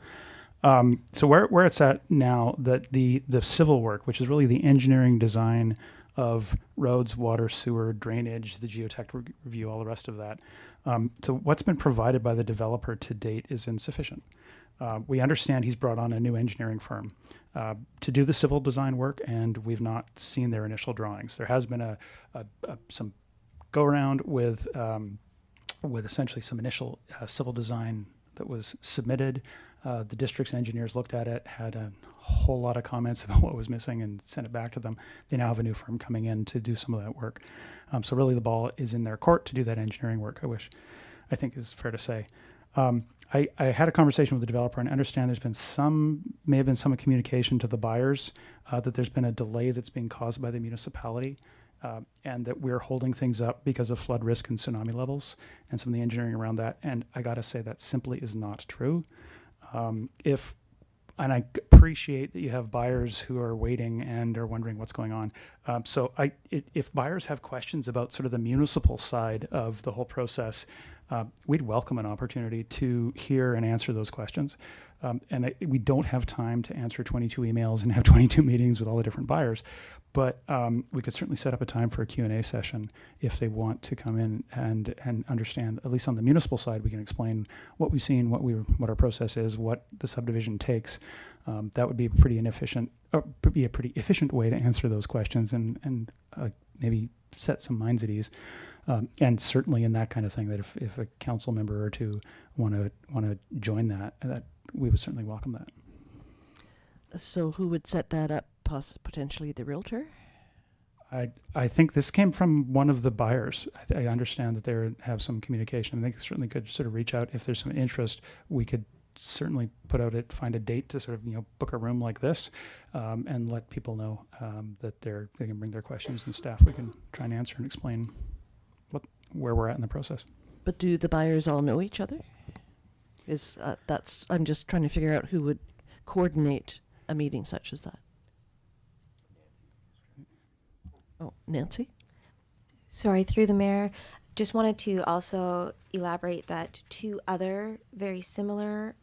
So where it's at now, that the civil work, which is really the engineering design of roads, water, sewer, drainage, the geotech review, all the rest of that. So what's been provided by the developer to date is insufficient. We understand he's brought on a new engineering firm to do the civil design work, and we've not seen their initial drawings. There has been some go around with essentially some initial civil design that was submitted. The district's engineers looked at it, had a whole lot of comments about what was missing, and sent it back to them. They now have a new firm coming in to do some of that work. So really the ball is in their court to do that engineering work, I think is fair to say. I had a conversation with the developer, and understand may have been some communication to the buyers that there's been a delay that's being caused by the municipality, and that we're holding things up because of flood risk and tsunami levels and some of the engineering around that. And I got to say that simply is not true. And I appreciate that you have buyers who are waiting and are wondering what's going on. So if buyers have questions about sort of the municipal side of the whole process, we'd welcome an opportunity to hear and answer those questions. We don't have time to answer 22 emails and have 22 meetings with all the different buyers, but we could certainly set up a time for a Q&A session if they want to come in and understand. At least on the municipal side, we can explain what we've seen, what our process is, what the subdivision takes. That would be a pretty efficient way to answer those questions and maybe set some minds at ease. And certainly in that kind of thing, that if a council member or two want to join that we would certainly welcome that. So who would set that up? Potentially the realtor? I think this came from one of the buyers. I understand that they have some communication. I think certainly could sort of reach out if there's some interest. We could certainly find a date to sort of, book a room like this, and let people know that they can bring their questions, and staff, we can try and answer and explain where we're at in the process. But do the buyers all know each other? I'm just trying to figure out who would coordinate a meeting such as that. Oh, Nancy? Sorry, through the mayor, just wanted to also elaborate that 2 other very similar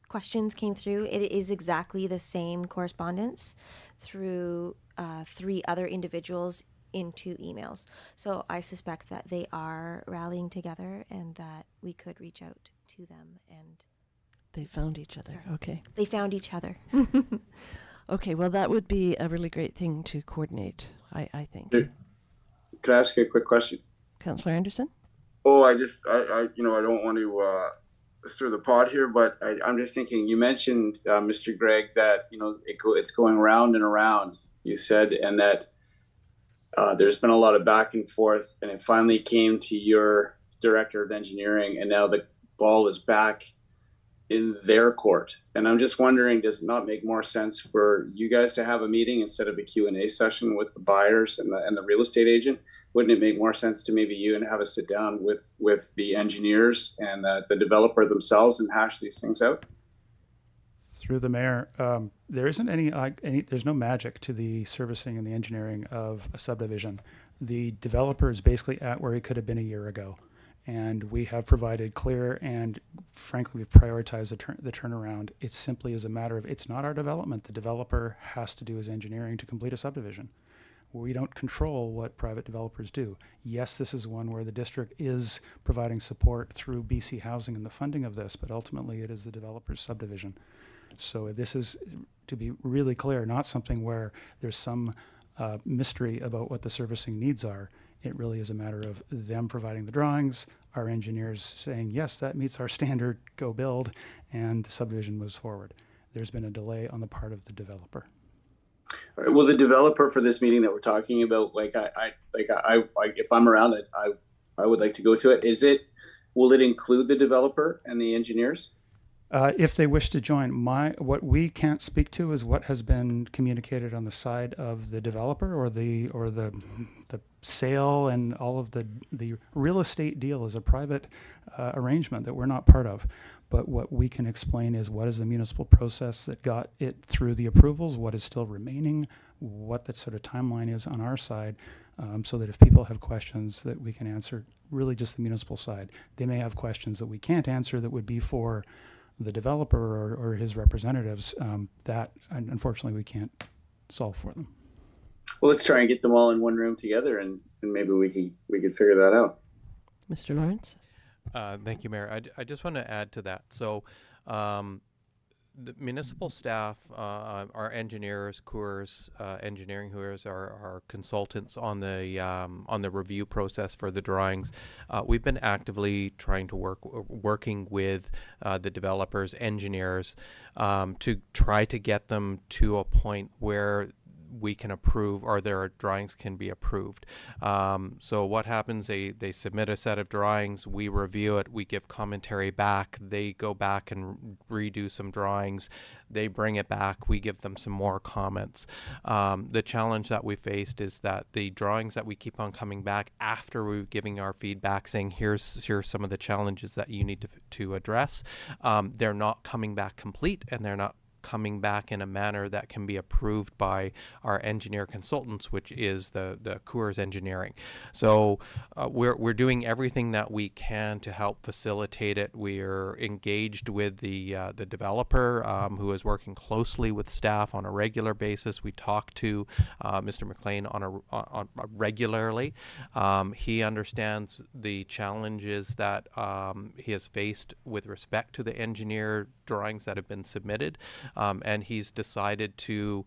questions came through. It is exactly the same correspondence through 3 other individuals in 2 emails. So I suspect that they are rallying together and that we could reach out to them, and They found each other. Sorry. Okay. they found each other. Okay, well, that would be a really great thing to coordinate, I think. Could I ask you a quick question? Councillor Anderson? Oh, I don't want to stir the pot here, but I'm just thinking, you mentioned, Mr. Gregg, that, it's going round and around, you said, and that there's been a lot of back and forth, and it finally came to your director of engineering, and now the ball is back in their court. And I'm just wondering, does it not make more sense for you guys to have a meeting instead of a Q&A session with the buyers and the real estate agent? Wouldn't it make more sense to maybe you and have a sit down with the engineers and the developer themselves and hash these things out? Through the mayor, there isn't any, there's no magic to the servicing and the engineering of a subdivision. The developer is basically at where he could have been a year ago. And we have provided clear and, frankly, we've prioritized the turnaround. It simply is a matter of, it's not our development. The developer has to do his engineering to complete a subdivision. We don't control what private developers do. Yes, this is one where the district is providing support through BC Housing and the funding of this, but ultimately it is the developer's subdivision. So this is, to be really clear, not something where there's some mystery about what the servicing needs are. It really is a matter of them providing the drawings, our engineers saying, yes, that meets our standard, go build, and the subdivision moves forward. There's been a delay on the part of the developer. All right, well, the developer for this meeting that we're talking about, if I'm around it, I would like to go to it. Will it include the developer and the engineers? If they wish to join, what we can't speak to is what has been communicated on the side of the developer or the sale, and all of the real estate deal is a private arrangement that we're not part of. But what we can explain is what is the municipal process that got it through the approvals, what is still remaining, what that sort of timeline is on our side, so that if people have questions that we can answer, really just the municipal side. They may have questions that we can't answer that would be for the developer or his representatives, that unfortunately we can't solve for them. Well, let's try and get them all in one room together, and maybe we could figure that out. Mr. Lawrence? Thank you, Mayor. I just want to add to that. So the municipal staff, our engineers, Coors Engineering, who is our consultants on the review process for the drawings, we've been actively trying to working with the developers, engineers, to try to get them to a point where we can approve, or their drawings can be approved. So what happens, they submit a set of drawings, we review it, we give commentary back, they go back and redo some drawings, they bring it back, we give them some more comments. The challenge that we faced is that the drawings that we keep on coming back after we're giving our feedback saying here's some of the challenges that you need to address, they're not coming back complete, and they're not coming back in a manner that can be approved by our engineer consultants, which is the Coors Engineering. So we're doing everything that we can to help facilitate it. We're engaged with the developer, who is working closely with staff on a regular basis. We talk to Mr. McLean on regularly. He understands the challenges that he has faced with respect to the engineer drawings that have been submitted. And he's decided to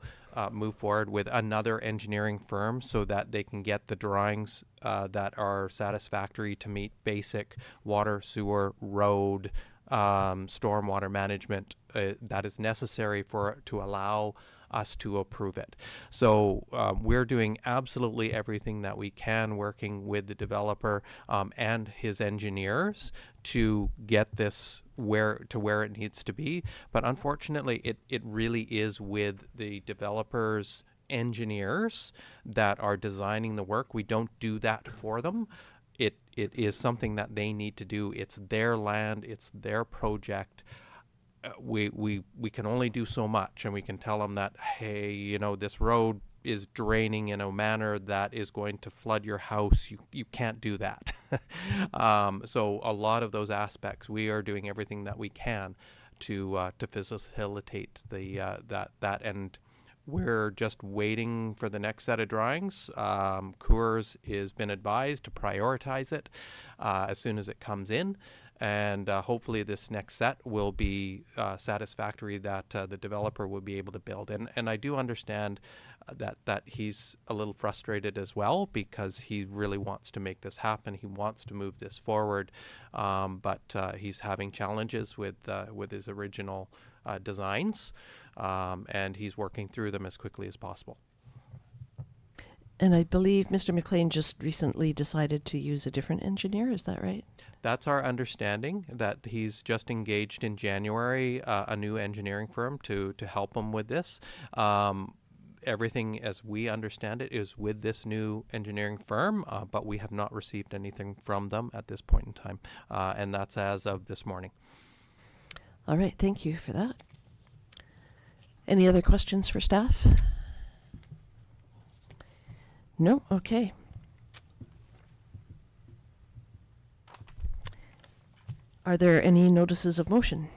move forward with another engineering firm so that they can get the drawings that are satisfactory to meet basic water, sewer, road, stormwater management that is necessary to allow us to approve it. So we're doing absolutely everything that we can, working with the developer and his engineers to get this where it needs to be. But unfortunately, it really is with the developers' engineers that are designing the work. We don't do that for them. It is something that they need to do. It's their land. It's their project. We can only do so much, and we can tell them that, hey, you know, this road is draining in a manner that is going to flood your house. You can't do that. So a lot of those aspects, we are doing everything that we can to facilitate that, and we're just waiting for the next set of drawings. Coors has been advised to prioritize it as soon as it comes in, and hopefully this next set will be satisfactory, that the developer will be able to build. And I do understand that he's a little frustrated as well, because he really wants to make this happen. He wants to move this forward, but he's having challenges with his original designs, and he's working through them as quickly as possible. And I believe Mr. McLean just recently decided to use a different engineer. Is that right? That's our understanding, that he's just engaged in January a new engineering firm to help him with this. Everything, as we understand it, is with this new engineering firm, but we have not received anything from them at this point in time, and that's as of this morning. All right, thank you for that. Any other questions for staff? No? Okay. Are there any notices of motion?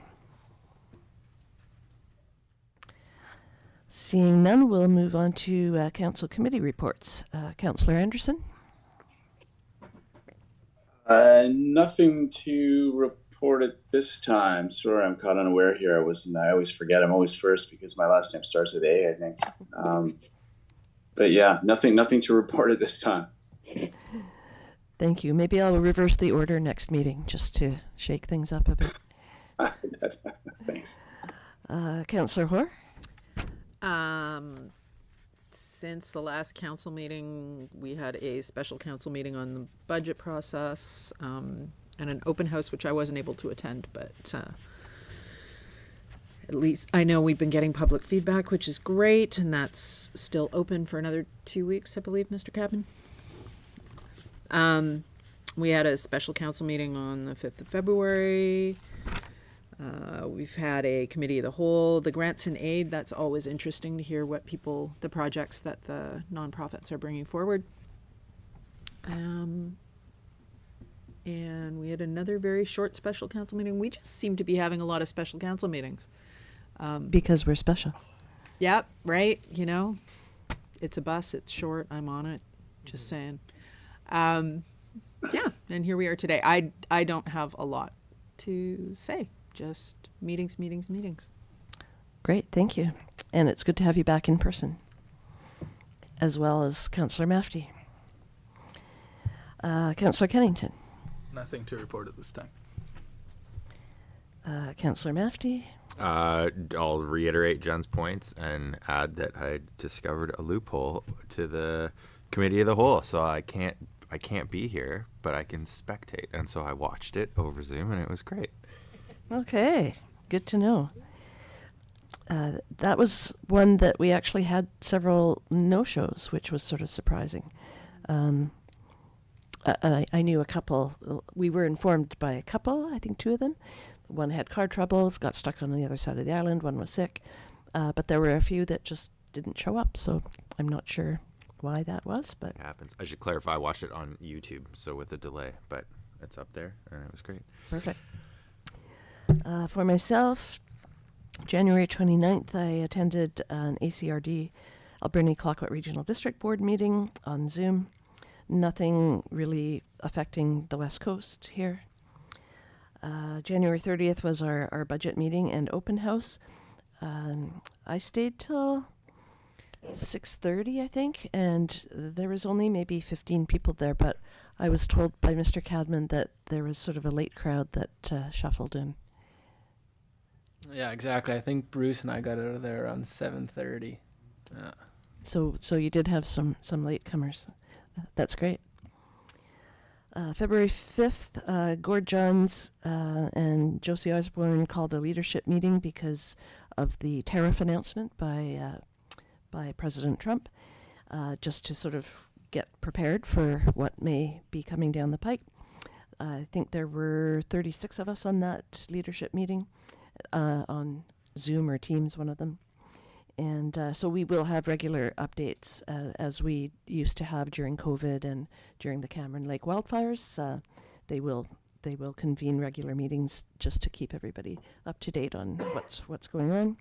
Seeing none, we'll move on to council committee reports. Councillor Anderson? Nothing to report at this time. Sorry, I'm caught unaware here. I always forget. I'm always first because my last name starts with A, I think. But yeah, nothing to report at this time. Thank you. Maybe I'll reverse the order next meeting just to shake things up a bit. Thanks. Councillor Hoare? Since the last council meeting, we had a special council meeting on the budget process, and an open house, which I wasn't able to attend, but at least I know we've been getting public feedback, which is great, and that's still open for another 2 weeks, I believe, Mr. Cabin. We had a special council meeting on the 5th of February. We've had a committee of the whole, the grants and aid. That's always interesting to hear what the projects that the nonprofits are bringing forward. And we had another very short special council meeting. We just seem to be having a lot of special council meetings. Because we're special. Yep, right. You know, it's a bus. It's short. I'm on it. Just saying. Yeah, and here we are today. I don't have a lot to say. Just meetings. Great, thank you. And it's good to have you back in person, as well as Councillor Mafty. Councillor Kennington. Nothing to report at this time. Councillor Mafty. I'll reiterate Jen's points and add that I discovered a loophole to the committee of the whole, so I can't be here, but I can spectate, and so I watched it over Zoom, and it was great. Okay, good to know. That was one that we actually had several no-shows, which was sort of surprising. I knew a couple. We were informed by a couple, I think 2 of them. One had car troubles, got stuck on the other side of the island. One was sick. But there were a few that just didn't show up, so I'm not sure why that was. But It happens. I should clarify, I watched it on YouTube, so with a delay, but it's up there, and it was great. Perfect. For myself, January 29th, I attended an ACRD, Alberni Clayoquot Regional District Board meeting on Zoom. Nothing really affecting the West Coast here. January 30th was our budget meeting and open house. I stayed till 6:30, I think, and there was only maybe 15 people there, but I was told by Mr. Cadman that there was sort of a late crowd that shuffled in. Yeah, exactly. I think Bruce and I got out of there around 7:30. So you did have some latecomers. That's great. February 5th, Gord Johns and Josie Osborne called a leadership meeting because of the tariff announcement by President Trump, just to sort of get prepared for what may be coming down the pike. I think there were 36 of us on that leadership meeting, on Zoom or Teams, one of them. And so we will have regular updates as we used to have during COVID and during the Cameron Lake wildfires. They will convene regular meetings just to keep everybody up to date on what's going on.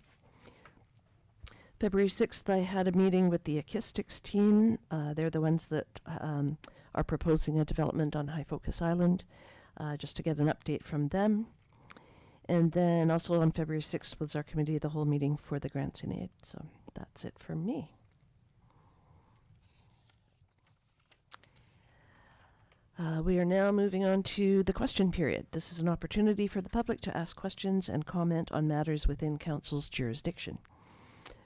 February 6th, I had a meeting with the Acoustics team. They're the ones that are proposing a development on High Focus Island, just to get an update from them. And then also on February 6th was our committee of the whole meeting for the grants in aid. So that's it for me. We are now moving on to the question period. This is an opportunity for the public to ask questions and comment on matters within Council's jurisdiction.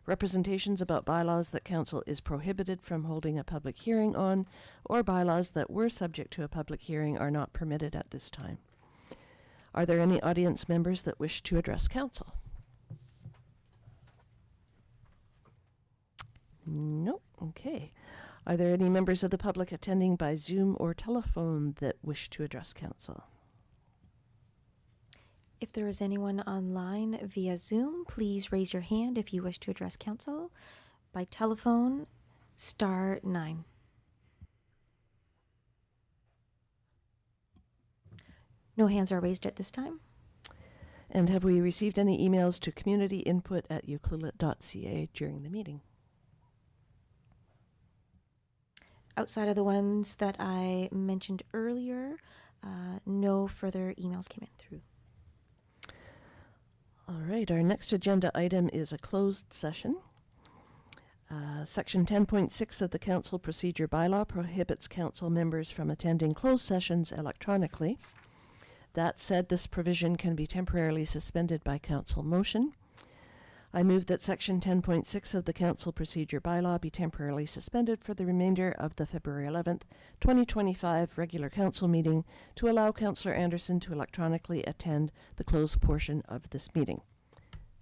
Representations about bylaws that Council is prohibited from holding a public hearing on, or bylaws that were subject to a public hearing, are not permitted at this time. Are there any audience members that wish to address Council? No. Okay. Are there any members of the public attending by Zoom or telephone that wish to address Council? If there is anyone online via Zoom, please raise your hand if you wish to address Council. By telephone, *9. No hands are raised at this time. And have we received any emails to communityinput@ucluelet.ca during the meeting? Outside of the ones that I mentioned earlier, no further emails came in through. All right, our next agenda item is a closed session. Section 10.6 of the Council Procedure Bylaw prohibits Council members from attending closed sessions electronically. That said, this provision can be temporarily suspended by Council motion. I move that Section 10.6 of the Council Procedure Bylaw be temporarily suspended for the remainder of the February 11th, 2025 regular Council meeting to allow Councillor Anderson to electronically attend the closed portion of this meeting.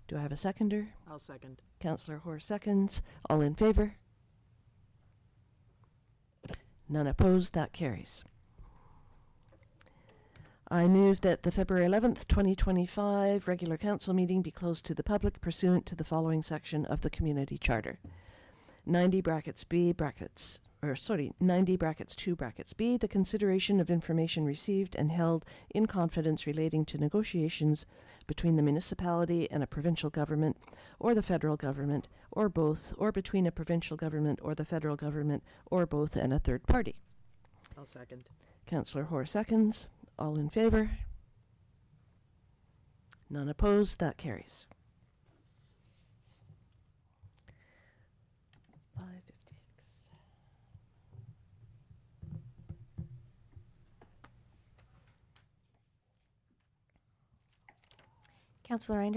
Do I have a seconder? I'll second. Councillor Hoare seconds. All in favor? None opposed. That carries. I move that the February 11th, 2025 regular council meeting be closed to the public pursuant to the following section of the Community Charter. 90 brackets B brackets, 90 brackets 2 brackets B, the consideration of information received and held in confidence relating to negotiations between the municipality and a provincial government or the federal government or both, or between a provincial government or the federal government or both and a third party. I'll second. Councillor Hoare seconds. All in favor? None opposed. That carries. 5:56. Councillor Anderson?